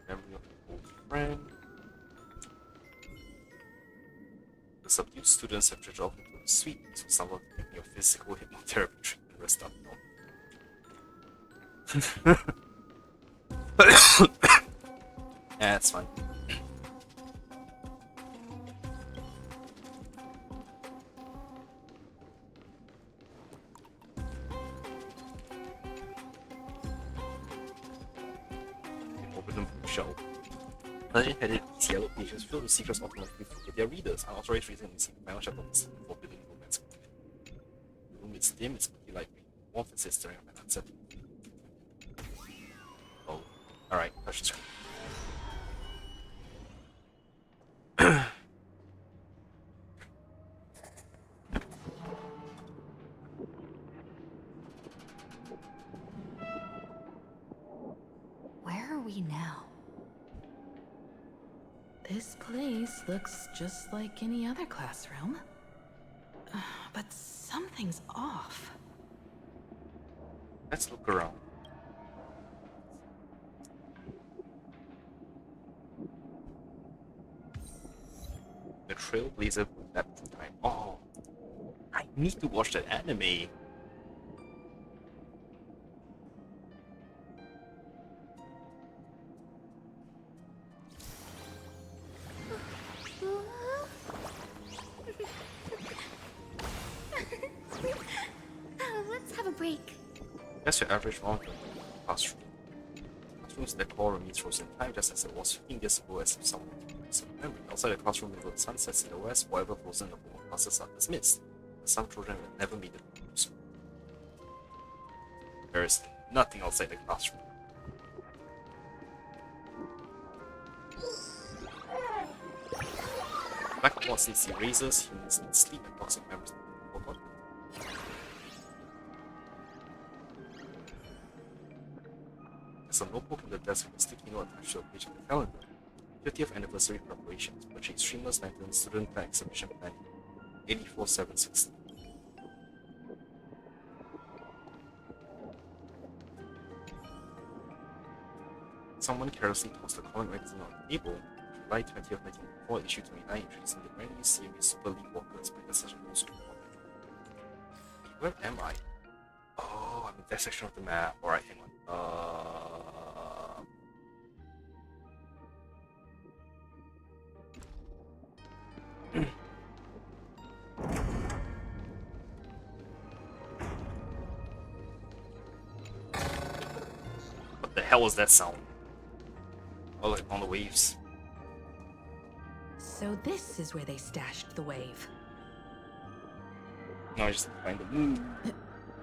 Memory of an old friend. The subdued students have dropped into a suite, so someone give me a physical hypnotherapy treatment rest up now. Yeah, it's fine. Forbidden Bookshelf. Legend-headed these yellow pages filled with secrets automatically for their readers. Unauthorized reading and secret final chapter of this forbidden romance. The room is dim, it's pretty light green. Warmth and staring at my unsettling. Oh, alright, touch the screen. Where are we now? This place looks just like any other classroom. But something's off. Let's look around. The Trailblazer Depth Time. Oh, I need to watch that anime. Let's have a break. That's your average round classroom. Classroom's decor remains frozen in time just as it was 15 years ago, as if someone took some memory. Outside the classroom window, the sun sets in the west, whatever frozen in the former classes are dismissed. Some children will never meet the groups. There is nothing outside the classroom. Blackboard sees erasers, humans need sleep, and toxic memories forgotten. There's a notebook in the desk with a sticky note attached to a page of the calendar. 50th anniversary preparations, purchase streamless lanterns, student plan exhibition planning, 84760. Someone carelessly tossed a comic magazine on the table. July 20th, 1994, issue 29, introducing the brand new series Super League Walkers by the Session Old School Comic. Where am I? Oh, I'm in that section of the map. Alright, hang on. hell was that sound? Oh, like on the waves. So this is where they stashed the wave. No, I just find the move.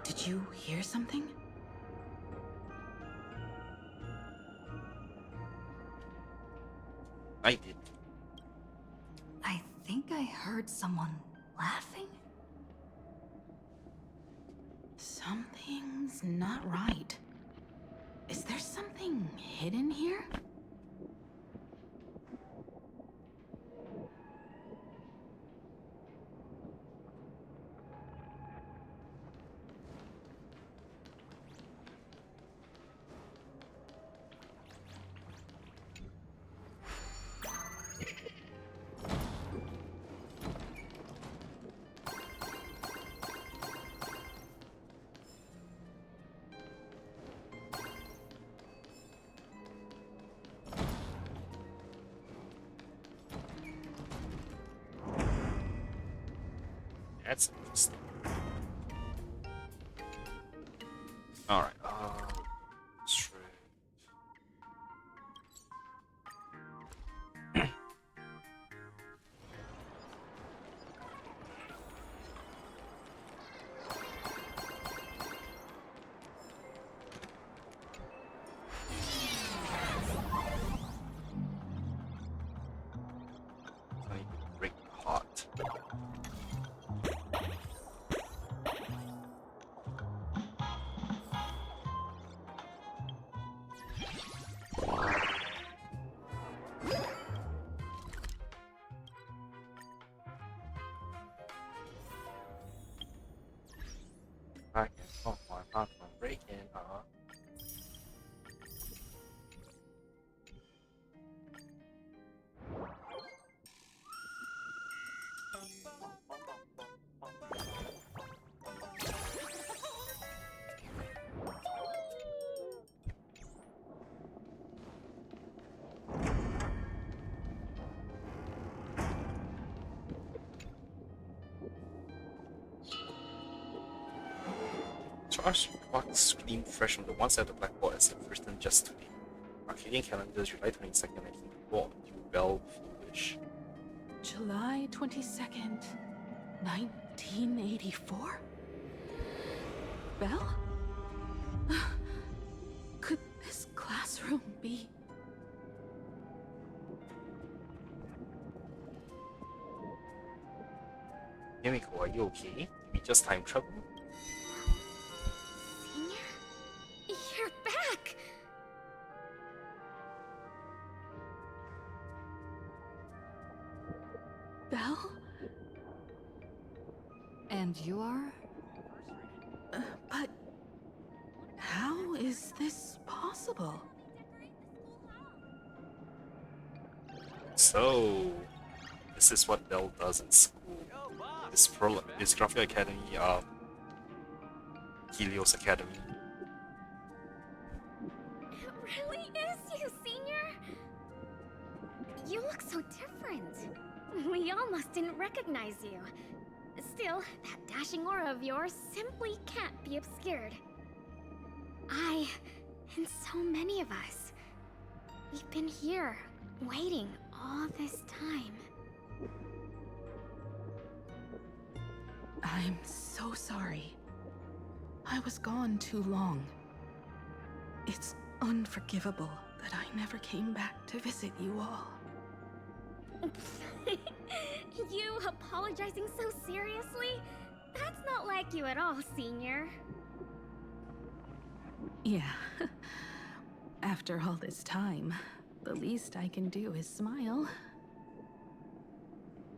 Did you hear something? I did. I think I heard someone laughing. Something's not right. Is there something hidden here? That's interesting. Alright, straight. I need to break the heart. I can stop my heart from breaking, huh? Charge clock scream fresh from the one side of the blackboard as if written just today. Arcadian calendar, July 22nd, 1984. You bell foolish. July 22nd, 1984? Belle? Could this classroom be... Yumiko, are you okay? We just time travel? You're back! Belle? And you are? But... how is this possible? So, this is what Belle does in school. This graphic academy, Helios Academy. It really is you, Senior! You look so different. We almost didn't recognize you. Still, that dashing aura of yours simply can't be obscured. I, and so many of us, we've been here, waiting all this time. I'm so sorry. I was gone too long. It's unforgivable that I never came back to visit you all. You apologizing so seriously? That's not like you at all, Senior. Yeah. After all this time, the least I can do is smile.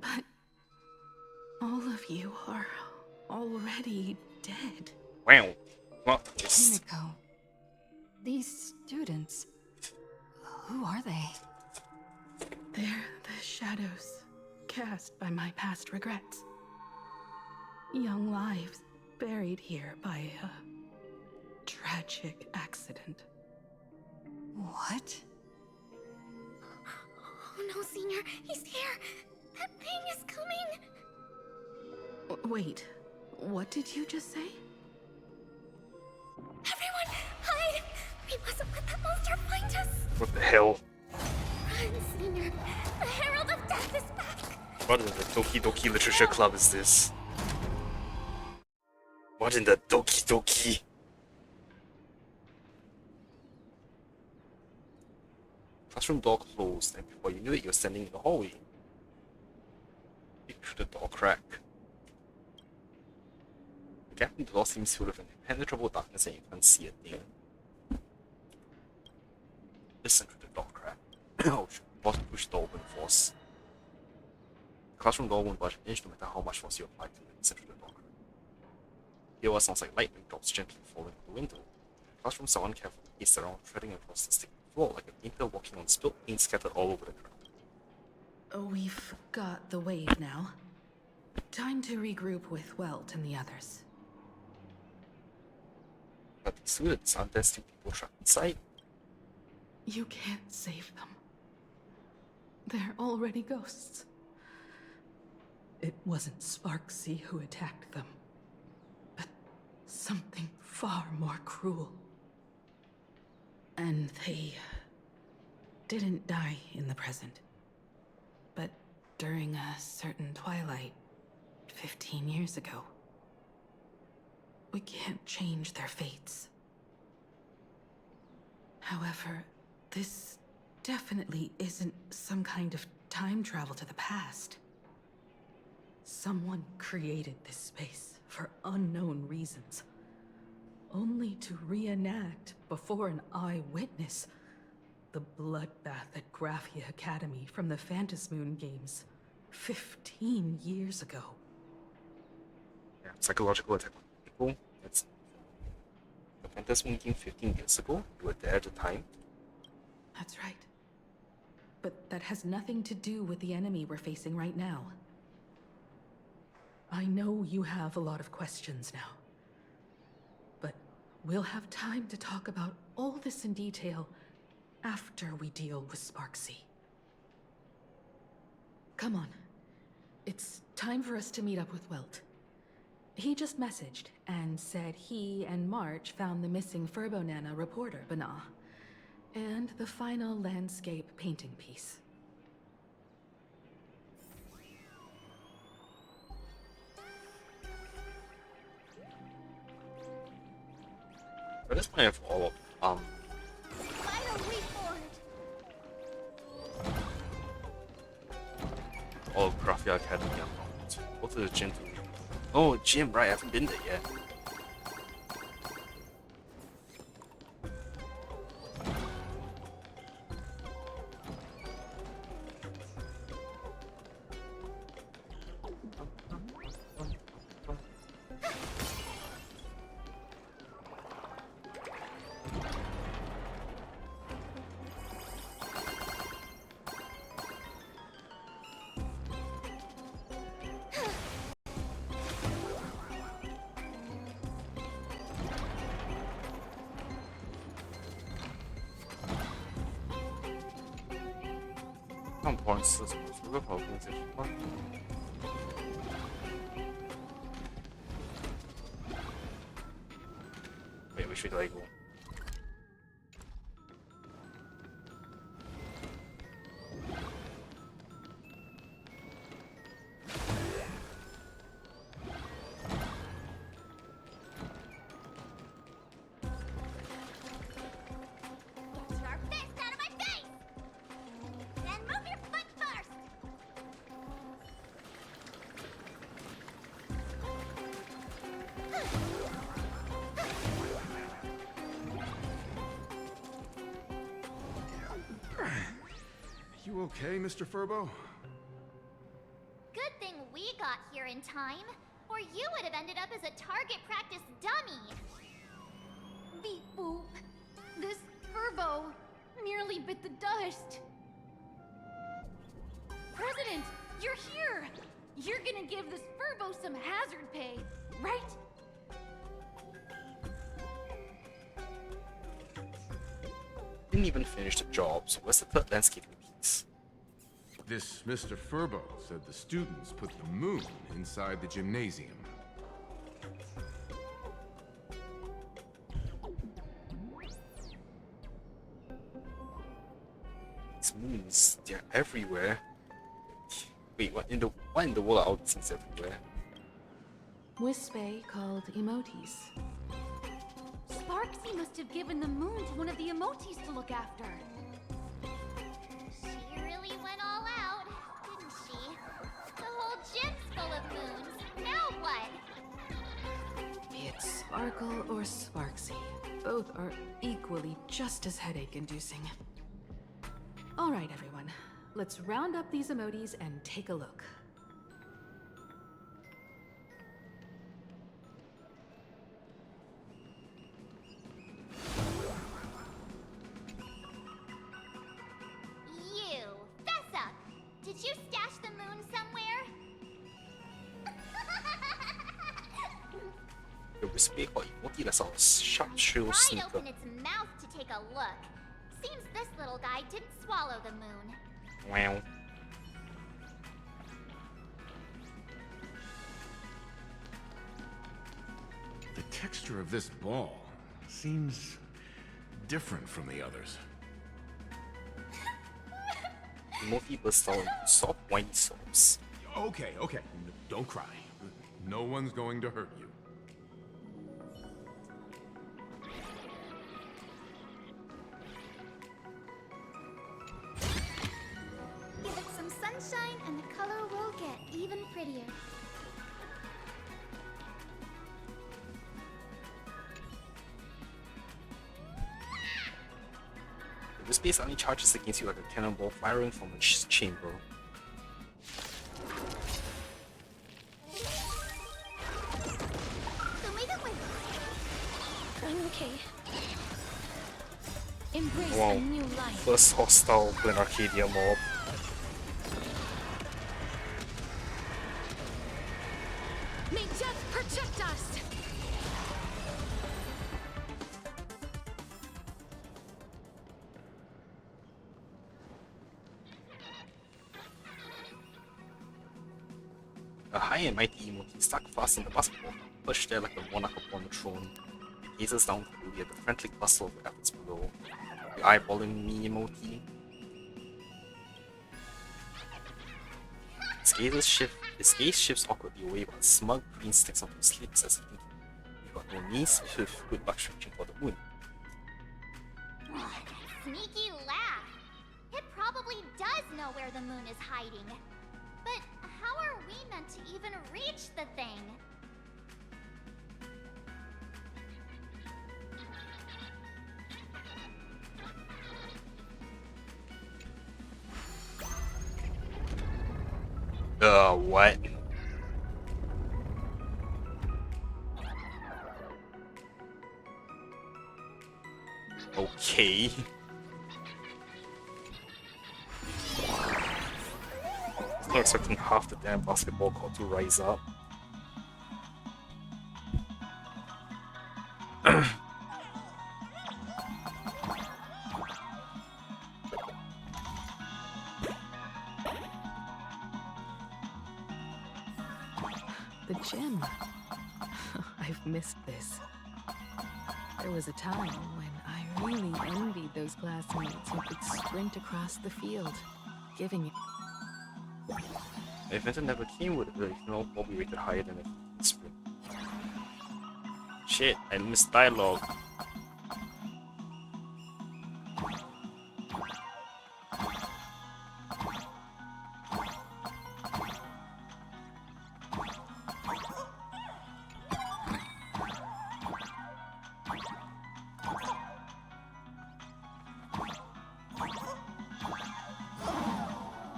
But all of you are already dead. Wow. Well, this... Himiko. These students... who are they? They're the shadows cast by my past regrets. Young lives buried here by a tragic accident. What? Oh no, Senior, he's here! That thing is coming! Wait, what did you just say? Everyone, hide! We mustn't let that monster hell? Run, Senior. The Herald of Death is back. What in the Doki Doki Literature Club is this? What in the Doki Doki? Classroom door closed, and before you knew it, you were standing in the hallway. Peek through the door crack. The gap in the door seems filled with an impenetrable darkness, and you can't see a thing. Listen through the door crack. Oh, force push the door open force. The classroom door won't budge an inch no matter how much force you apply to it. Listen through the door crack. Hear what sounds like lightning drops gently falling on the window. The classroom someone carefully paced around, treading across the sticky floor like a painter walking on spilled paint scattered all over the ground. We've got the wave now. Time to regroup with Welt and the others. But the students, aren't there still people trapped inside? You can't save them. They're already ghosts. It wasn't Sparxie who attacked them, but something far more cruel. And they didn't die in the present, but during a certain twilight 15 years ago. We can't change their fates. However, this definitely isn't some kind of time travel to the past. Someone created this space for unknown reasons, only to reenact before an eyewitness the bloodbath at Graphia Academy from the Phantasmoon games 15 years ago. Yeah, psychological attack on people. That's the Phantasmoon game 15 years ago. You were there at the time. That's right. But that has nothing to do with the enemy we're facing right now. I know you have a lot of questions now. But we'll have time to talk about all this in detail after we deal with Sparxie. Come on. It's time for us to meet up with Welt. He just messaged and said he and March found the missing Furbonana reporter, Bana, and the final landscape painting piece. At this point, I have all of all of Graphia Academy unlocked. Go to the gym. Oh, gym, right? I haven't been there yet. Wait, which way do I go? Get your fist out of my face! Then move your foot first! You okay, Mr. Furbo? Good thing we got here in time, or you would have ended up as a target practice dummy. Beep boop. This Furbo nearly bit the dust. President, you're here! You're gonna give this Furbo some hazard pay, right? Didn't even finish the job, so where's the third landscaping piece? This Mr. Furbo said the students put the moon inside the gymnasium. these moons? They're everywhere. Wait, what in the world are all these things everywhere? Wispe called emotes. Sparxie must have given the moon to one of the emotes to look after. She really went all out, didn't she? The whole gym's full of moons. Now what? Be it Sparkle or Sparxie, both are equally just as headache-inducing. All right, everyone. Let's round up these emotes and take a look. You, fess up. Did you stash the moon somewhere? The Wispe got emote that's a sharp shrill Pried sneaker. open its mouth to take a look. Seems this little guy didn't swallow the moon. Wow. The texture of this ball seems different from the others. Emote bursts out into soft, whiny sobs. Okay, okay. Don't cry. No one's going to hurt you. Give it some sunshine and the color will get even prettier. The Wispe suddenly charges against you like a cannonball firing from a chamber. So make it with. I'm okay. Embrace Wow. a new life. First hostile Glen Arcadia mob. May death protect us! A high and mighty emote stuck fast in the basketball, perched there like a monarch upon a throne. He gazes down coolly at the friendly cluster of efforts below. The eyeballing me emote. His gaze shifts awkwardly away while a smug grin sticks onto his lips as he thinks, "You got no knees with good luck reaching for the moon." Sneaky laugh. It probably does know where the moon is hiding. But how are we meant to even reach the thing? What? Okay. I was not expecting half the damn basketball court to rise up. The gym. I've missed this. There was a time when I really envied those classmates who could sprint across the field, giving it. If Vinton never came with it, probably rated higher than a sprint. Shit, I missed dialogue.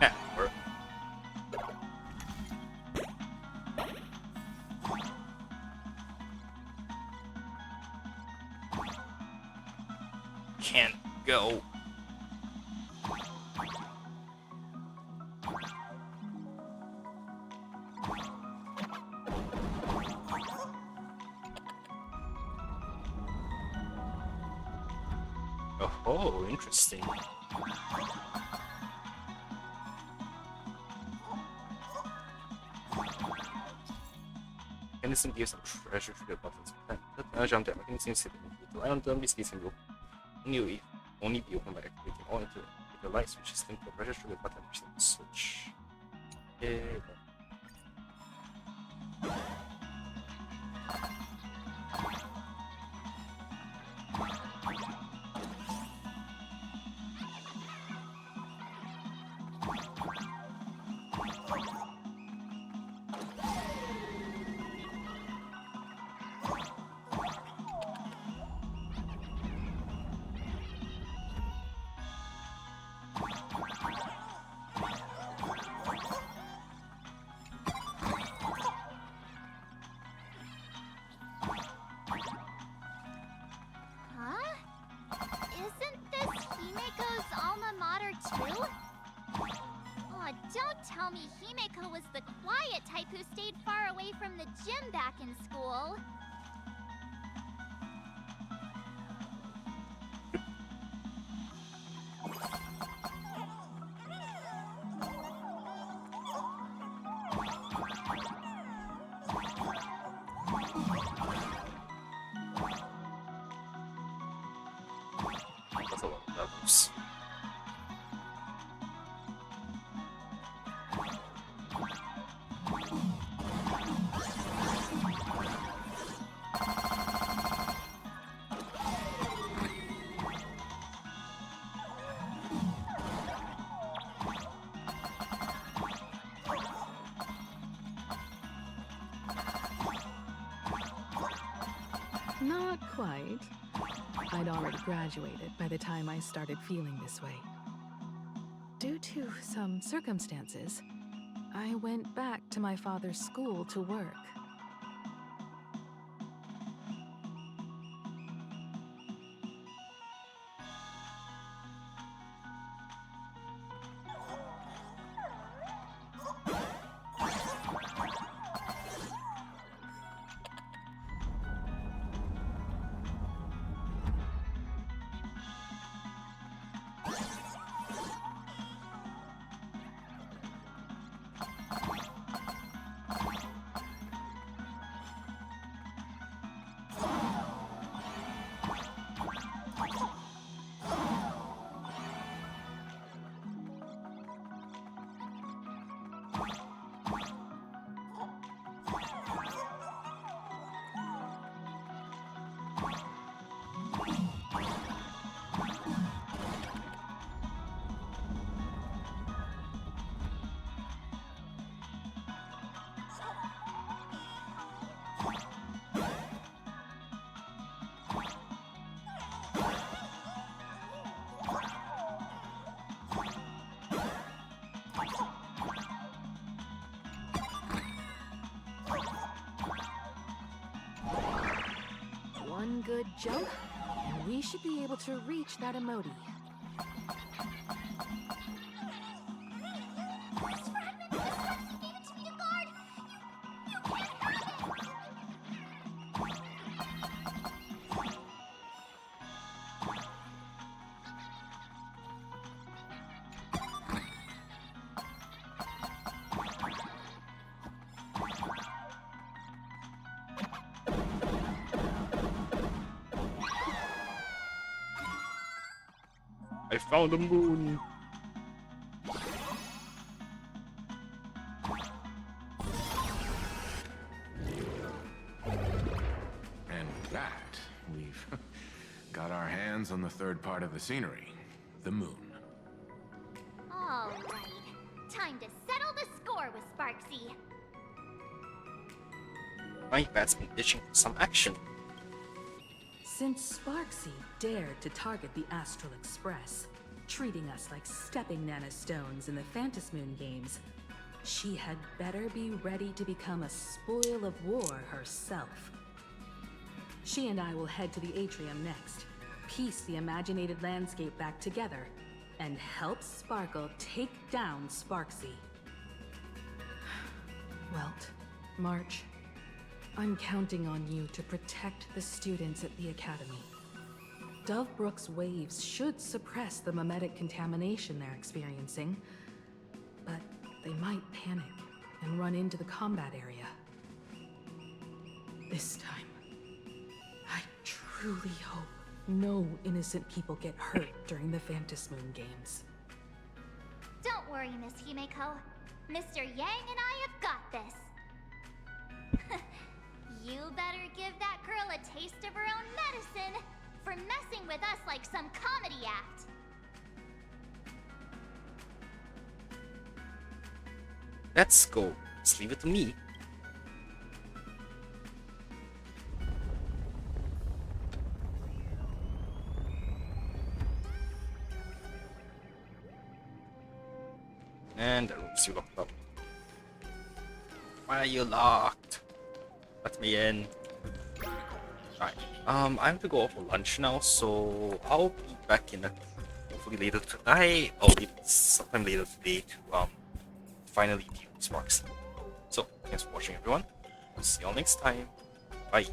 Yeah, or can't go. Oh, interesting. Henderson gives some treasure to the buttons. Jump that mechanism sitting. To rely on them, this case will only be opened by activating all into the light switch is linked to a pressure trigger button which is the switch. Yeah. Huh? Isn't this Himeko's alma mater too? Aw, don't tell me Himeko was the quiet type who stayed far away from the gym back in school. That's a lot of levels. Not quite. I'd already graduated by the time I started feeling this way. Due to some circumstances, I went back to my father's school to work. One good jump, and we should be able to reach that emoji. This fragment of Sparxie gave it to me to guard! You can't have it! I found the moon! And with that, we've got our hands on the third part of the scenery, the moon. All right. Time to settle the score with Sparxie. My bat's been itching for some action. Since Sparxie dared to target the Astral Express, treating us like stepping nanostones in the Phantasmoon games, she had better be ready to become a spoil of war herself. She and I will head to the atrium next, piece the imaginated landscape back together, and help Sparkle take down Sparxie. Welt, March, I'm counting on you to protect the students at the Academy. Dovebrook's waves should suppress the mimetic contamination they're experiencing, but they might panic and run into the combat area. This time, I truly hope no innocent people get hurt during the Phantasmoon games. Don't worry, Miss Himeko. Mr. Yang and I have got this. You better give that girl a taste of her own medicine for messing with us like some comedy act. Let's go. Just leave it to me. And the room's still locked up. Why are you locked? Let me in. Alright. I have to go out for lunch now, so I'll be back in hopefully later tonight or sometime later today to finally view Sparxie. So thanks for watching, everyone. I'll see you all next time. Bye.